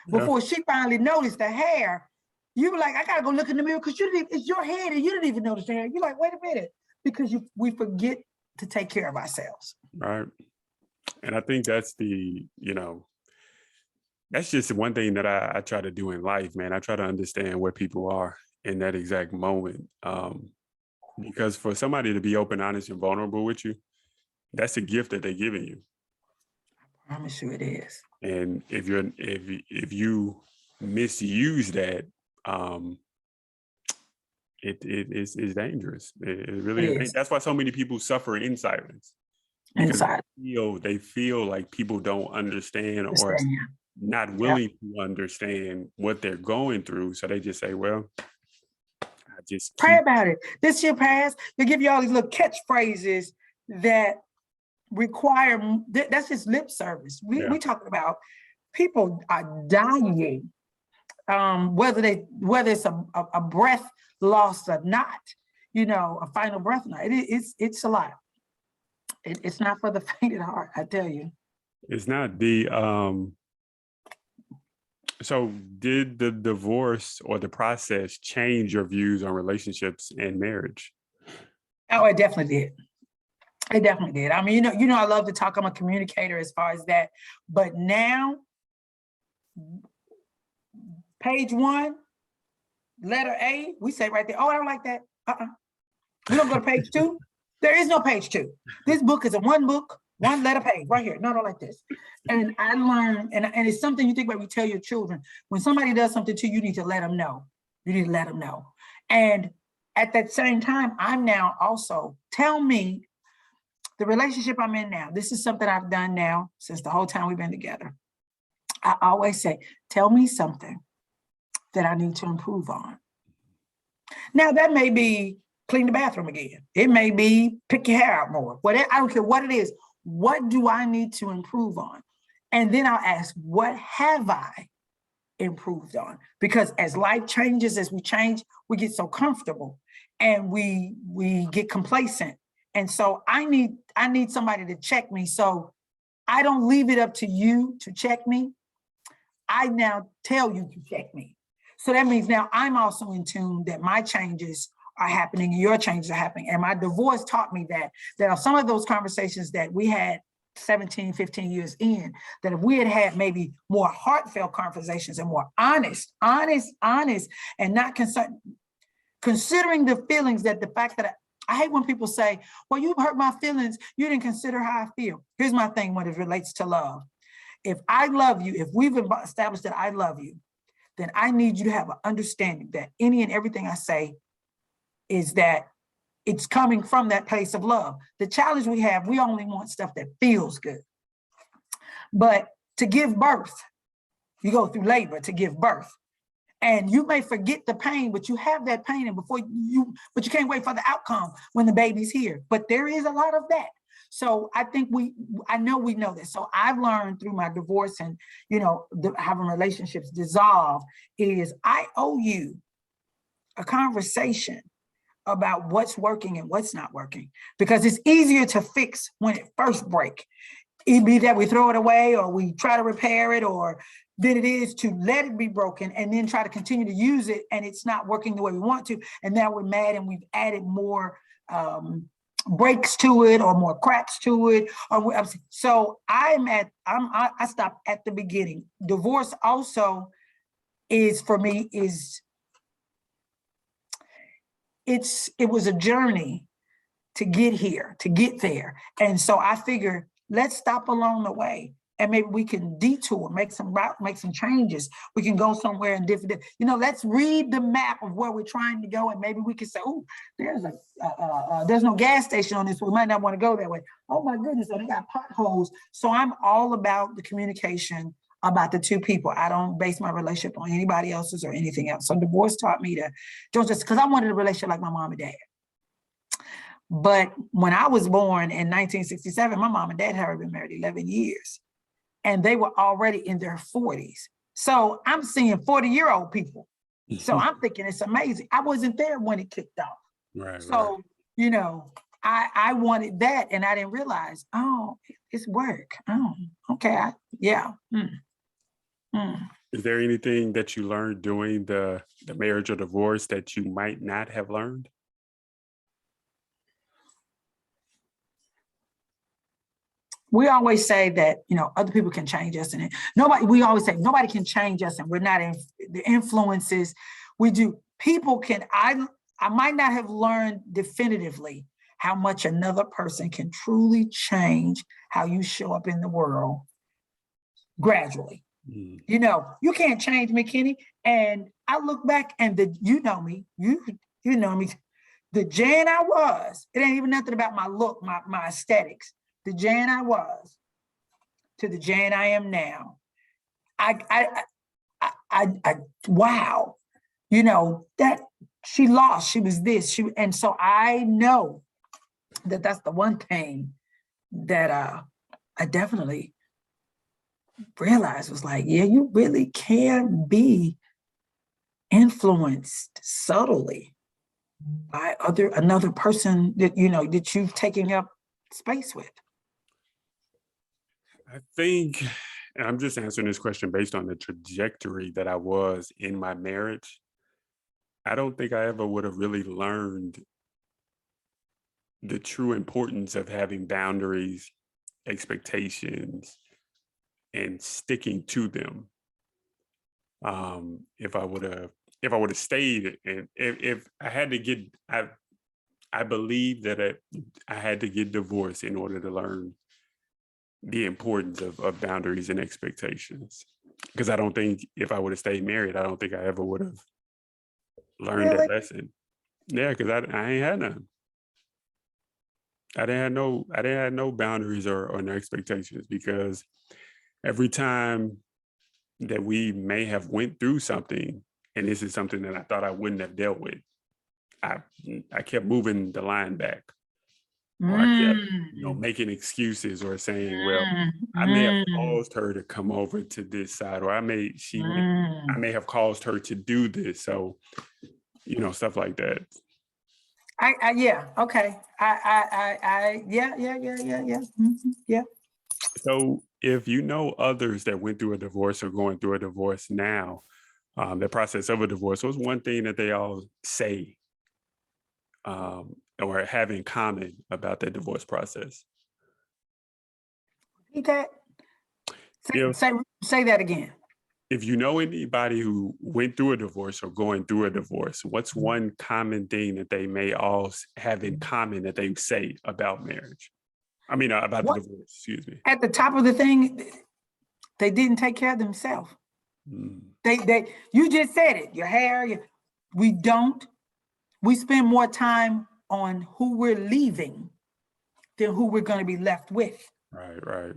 before she finally noticed the hair. You were like, I gotta go look in the mirror, because it's your head and you didn't even notice the hair. You're like, wait a minute, because we forget to take care of ourselves. Right. And I think that's that's just one thing that I try to do in life, man. I try to understand where people are in that exact moment. Because for somebody to be open, honest, and vulnerable with you, that's a gift that they're giving you. I promise you it is. And if you misuse that, it's dangerous. It really is. That's why so many people suffer in silence. Because they feel like people don't understand or not willing to understand what they're going through. So they just say, well, I just pray about it. This year past, they give you all these little catchphrases that require, that's just lip service. We talking about people are dying, whether it's a breath loss or not, a final breath or not. It's a lot. It's not for the faint of heart, I tell you. It's not. So did the divorce or the process change your views on relationships and marriage? Oh, it definitely did. It definitely did. I mean, I love to talk. I'm a communicator as far as that. But now, page 1, letter A, we say right there, oh, I don't like that. We don't go to page 2. There is no page 2. This book is a one book, one letter page right here. No, not like this. And I learned, and it's something you think about, we tell your children, when somebody does something to you, you need to let them know. You need to let them know. And at that same time, I'm now also, tell me, the relationship I'm in now, this is something I've done now since the whole time we've been together. I always say, tell me something that I need to improve on. Now, that may be clean the bathroom again. It may be pick your hair out more. Whatever, I don't care what it is. What do I need to improve on? And then I'll ask, what have I improved on? Because as life changes, as we change, we get so comfortable and we get complacent. And so I need somebody to check me. So I don't leave it up to you to check me. I now tell you to check me. So that means now I'm also in tune that my changes are happening and your changes are happening. And my divorce taught me that some of those conversations that we had 17, 15 years in, that if we had had maybe more heartfelt conversations and more honest, and not considering the feelings, that the fact that I hate when people say, well, you hurt my feelings, you didn't consider how I feel. Here's my thing when it relates to love. If I love you, if we've established that I love you, then I need you to have an understanding that any and everything I say is that it's coming from that place of love. The challenge we have, we only want stuff that feels good. But to give birth, you go through labor to give birth. And you may forget the pain, but you have that pain, and but you can't wait for the outcome when the baby's here. But there is a lot of that. So I think I know we know this. So I've learned through my divorce and, having relationships dissolve is I owe you a conversation about what's working and what's not working, because it's easier to fix when it first breaks. It'd be that we throw it away or we try to repair it, or than it is to let it be broken and then try to continue to use it and it's not working the way we want to. And now we're mad and we've added more breaks to it or more cracks to it. So I stop at the beginning. Divorce also is, for me, it was a journey to get here, to get there. And so I figure, let's stop along the way and maybe we can detour, make some changes. We can go somewhere in different, let's read the map of where we're trying to go. And maybe we can say, oh, there's no gas station on this. We might not want to go that way. Oh my goodness, they got potholes. So I'm all about the communication about the two people. I don't base my relationship on anybody else's or anything else. So divorce taught me to don't just, because I wanted a relationship like my mom and dad. But when I was born in 1967, my mom and dad had been married 11 years. And they were already in their 40s. So I'm seeing 40-year-old people. So I'm thinking it's amazing. I wasn't there when it kicked off. Right. So, I wanted that and I didn't realize, oh, it's work. Oh, okay. Yeah. Is there anything that you learned during the marriage or divorce that you might not have learned? We always say that, other people can change us, and we always say nobody can change us, and we're not in the influences we do. People can, I might not have learned definitively how much another person can truly change how you show up in the world gradually. You can't change me, Kenny. And I look back and you know me, the Jan I was, it ain't even nothing about my look, my aesthetics. The Jan I was to the Jan I am now. Wow. That she lost, she was this, and so I know that that's the one thing that I definitely realized was like, yeah, you really can be influenced subtly by another person that, that you've taken up space with. I think, and I'm just answering this question based on the trajectory that I was in my marriage. I don't think I ever would have really learned the true importance of having boundaries, expectations, and sticking to them. If I would have stayed, and if I had to get, I believe that I had to get divorced in order to learn the importance of boundaries and expectations. Because I don't think if I would have stayed married, I don't think I ever would have learned Really? that lesson. Yeah, because I ain't had none. I didn't have no boundaries or no expectations, because every time that we may have went through something, and this is something that I thought I wouldn't have dealt with, I I kept moving the line back, or I kept, Mm, making excuses or saying, well, mm, I may have mm, caused her to come over to this side, or I mm. may have caused her to do this. So, stuff like that. Yeah, okay. Yeah. Yeah. So if you know others that went through a divorce or going through a divorce now, the process of a divorce, what's one thing that they all say, or have in common about that divorce process? Repeat that. If Say that again. if you know anybody who went through a divorce or going through a divorce, what's one common thing that they may all have in common that they say about marriage? I mean, about the What divorce, excuse me. at the top of the thing, they didn't take care of themselves. Mm, You just said it. Your hair. We don't. We spend more time on who we're leaving than who we're going to be left with. right, right.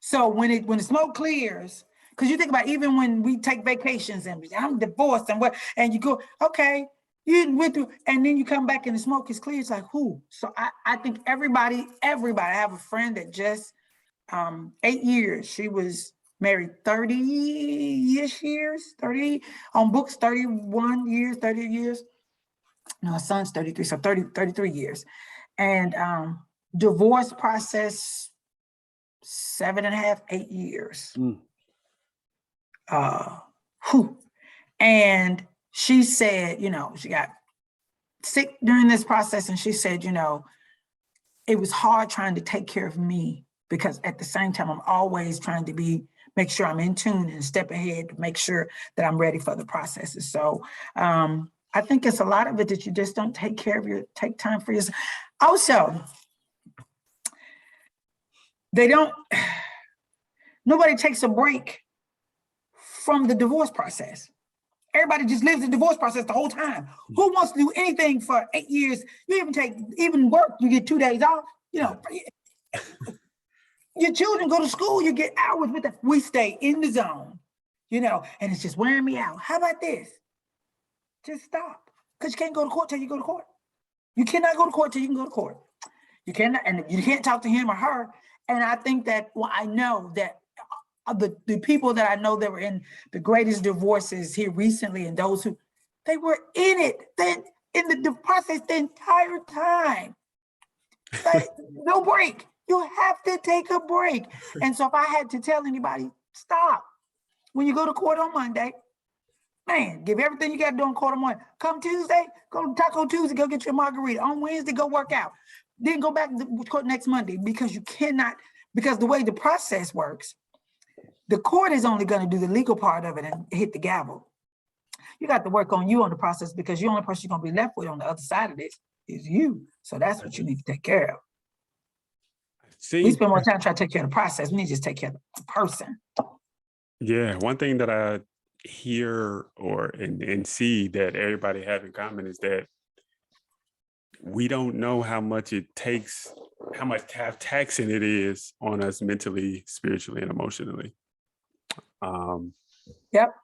So when the smoke clears, because you think about even when we take vacations and I'm divorced and you go, okay, you went through, and then you come back and the smoke is clear. It's like who? So I think everybody, I have a friend that just 8 years. She was married 30-ish years, 30 on books, 31 years, 30 years. No, her son's 33, so 33 years. And divorce process 7.5, 8 years. Mm. And she said, she got sick during this process, and she said, it was hard trying to take care of me, because at the same time, I'm always trying to make sure I'm in tune and step ahead to make sure that I'm ready for the processes. So I think it's a lot of it that you just don't take time for yourself. Also, nobody takes a break from the divorce process. Everybody just lives the divorce process the whole time. Who wants to do anything for 8 years? You even work, you get 2 days off. Your children go to school, you get hours with them. We stay in the zone, and it's just wearing me out. How about this? Just stop. Because you can't go to court till you go to court. You cannot go to court till you can go to court. You cannot, and you can't talk to him or her. And I think that, I know that the people that I know that were in the greatest divorces here recently, and those who, they were in it, then in the process the entire time. Like, no break. You have to take a break. And so if I had to tell anybody, stop. When you go to court on Monday, man, give everything you got to do on court on Monday. Come Tuesday, go to Taco Tuesday, go get your margarita. On Wednesday, go work out. Then go back to court next Monday, because you cannot, because the way the process works, the court is only going to do the legal part of it and hit the gavel. You got to work on you on the process, because the only person you're going to be left with on the other side of this is you. So that's what you need to take care of. We spend more time trying to take care of the process. We need to just take care of the person. Yeah, one thing that I hear and see that everybody have in common is that we don't know how much it takes, how much taxing it is on us mentally, spiritually, and emotionally. Yep.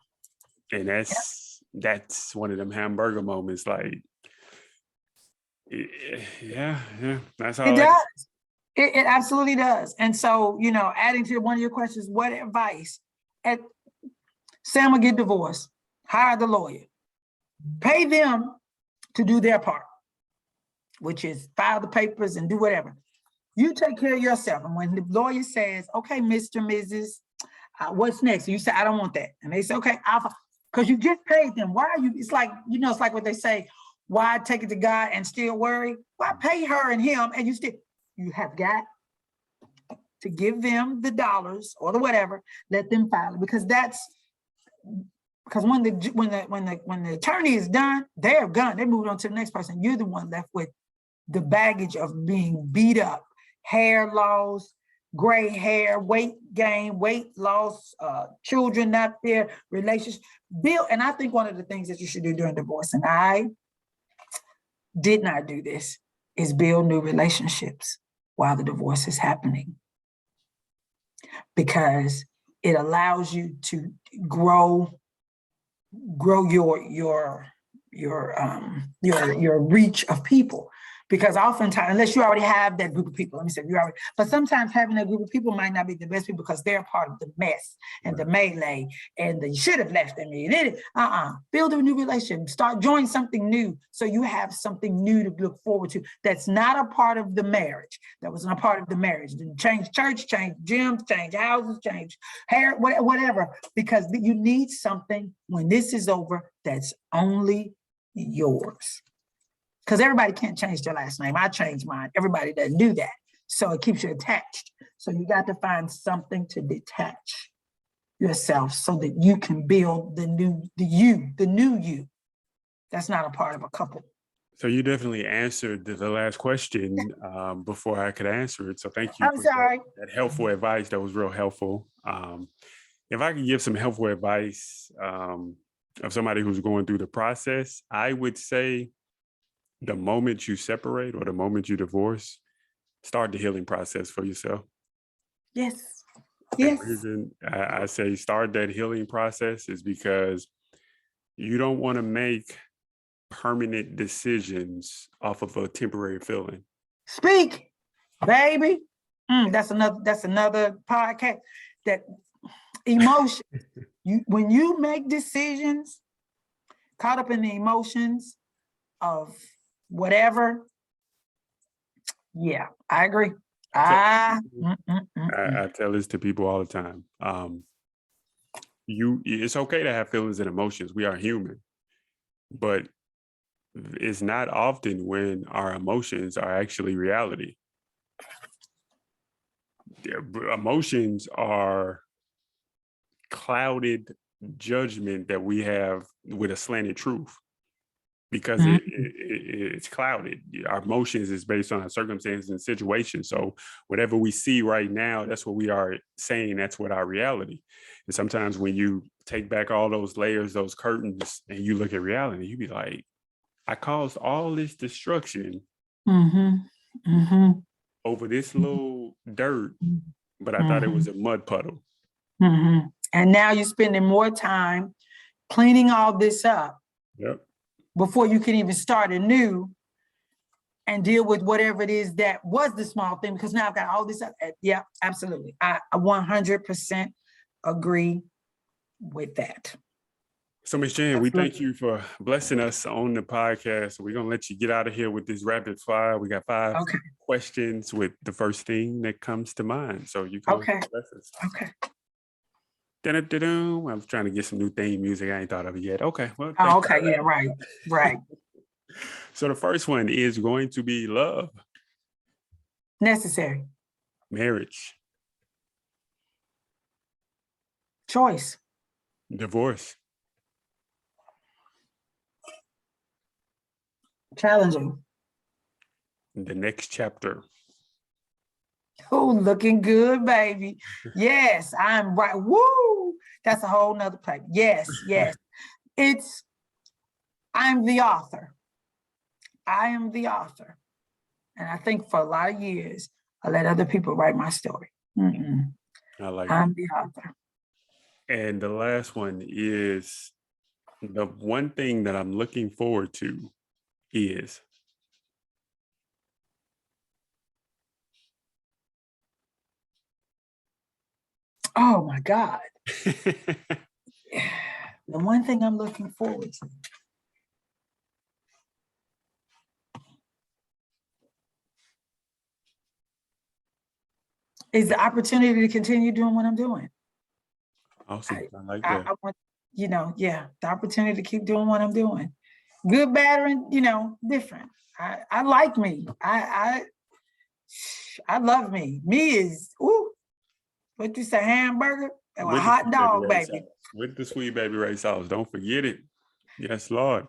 And that's one of them hamburger moments. Like, yeah, that's how it does. It absolutely does. And so, adding to one of your questions, what advice? Sam will get divorced, hire the lawyer, pay them to do their part, which is file the papers and do whatever. You take care of yourself. And when the lawyer says, okay, Mr. Mrs., what's next? And you say, I don't want that. And they say, okay, because you just paid them. Why are you? It's like, it's like what they say, Why take it to God and still worry? Why pay her and him and you have got to give them the dollars or the whatever, let them file it, because when the attorney is done, they're gone. They moved on to the next person. You're the one left with the baggage of being beat up, hair loss, gray hair, weight gain, weight loss, children not there, relationships. And I think one of the things that you should do during divorce, and I did not do this, is build new relationships while the divorce is happening. Because it allows you to grow your reach of people. Because oftentimes, unless you already have that group of people, but sometimes having that group of people might not be the best people because they're part of the mess and the melee and you should have left them. Build a new relationship, join something new so you have something new to look forward to that's not a part of the marriage. That wasn't a part of the marriage. Change church, change gyms, change houses, change hair, whatever, because you need something when this is over that's only yours. Because everybody can't change their last name. I changed mine. Everybody doesn't do that. So it keeps you attached. So you got to find something to detach yourself so that you can build the new you. That's not a part of a couple. So you definitely answered the last question before I could answer it. So thank you. I'm sorry. That helpful advice. That was real helpful. If I could give some helpful advice of somebody who's going through the process, I would say, the moment you separate or the moment you divorce, start the healing process for yourself. Yes. The reason I say start that healing process is because you don't want to make permanent decisions off of a temporary feeling. Speak, baby. That's another podcast. That emotion. When you make decisions caught up in the emotions of whatever. Yeah, I agree. I tell this to people all the time. It's okay to have feelings and emotions. We are human, but it's not often when our emotions are actually reality. Emotions are clouded judgment that we have with a slanted truth. Because it's clouded. Our emotions is based on our circumstances and situations. So whatever we see right now, that's what we are saying. That's what our reality. And sometimes when you take back all those layers, those curtains, and you look at reality, you be like, I caused all this destruction over this little dirt, but I thought it was a mud puddle. And now you're spending more time cleaning all this up. Yep. Before you can even start anew and deal with whatever it is that was the small thing, because now I've got all this. Yeah, absolutely. I 100% agree with that. So, Ms. Jan, we thank you for blessing us on the podcast. We're going to let you get out of here with this rapid fire. We got 5 questions with the first thing that comes to mind. So you can bless us. Okay. I was trying to get some new theme music. I ain't thought of it yet. Okay. Well, yeah, right. So the first one is going to be love. Necessary. Marriage. Choice. Divorce. Challenging. The next chapter. Oh, looking good, baby. Yes, I'm right. Woo! That's a whole nother play. Yes. I'm the author. I am the author. And I think for a lot of years, I let other people write my story. I'm the author. And the last one is the one thing that I'm looking forward to is. Oh my God. The one thing I'm looking forward to is the opportunity to continue doing what I'm doing. Awesome. I like that. I want, the opportunity to keep doing what I'm doing. Good, bad, and different. I like me. I love me. Me is what you say, hamburger and a With the hot sweet baby dog, Ray baby. sauce. With the sweet baby Ray sauce. Don't forget it. Yes, Lord.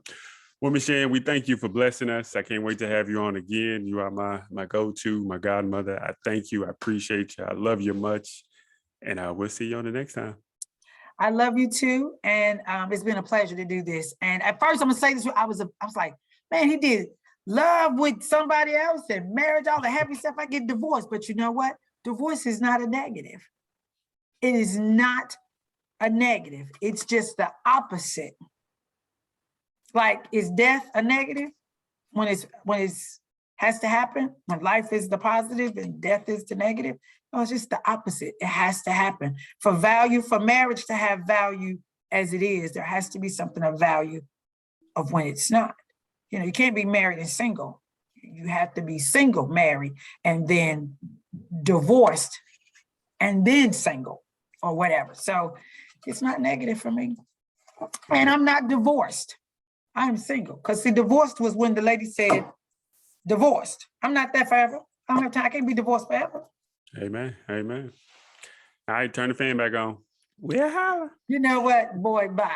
Well, Miss Shan, we thank you for blessing us. I can't wait to have you on again. You are my go-to, my godmother. I thank you. I appreciate you. I love you much. And we'll see you on the next time. I love you too. And it's been a pleasure to do this. And at first, I'm gonna say this, I was like, man, he did love with somebody else and marriage, all the happy stuff. I get divorced. But you know what? Divorce is not a negative. It is not a negative. It's just the opposite. Like, is death a negative when it's has to happen? When life is the positive and death is the negative? No, it's just the opposite. It has to happen. For marriage to have value as it is, there has to be something of value of when it's not. You can't be married and single. You have to be single, married, and then divorced, and then single or whatever. So it's not negative for me. And I'm not divorced. I'm single. Because see, divorced was when the lady said, divorced. I'm not that forever. I don't have time. I can't be divorced forever. Amen. Amen. All right, turn the fan back on. We'll holler. You know what, boy, bye.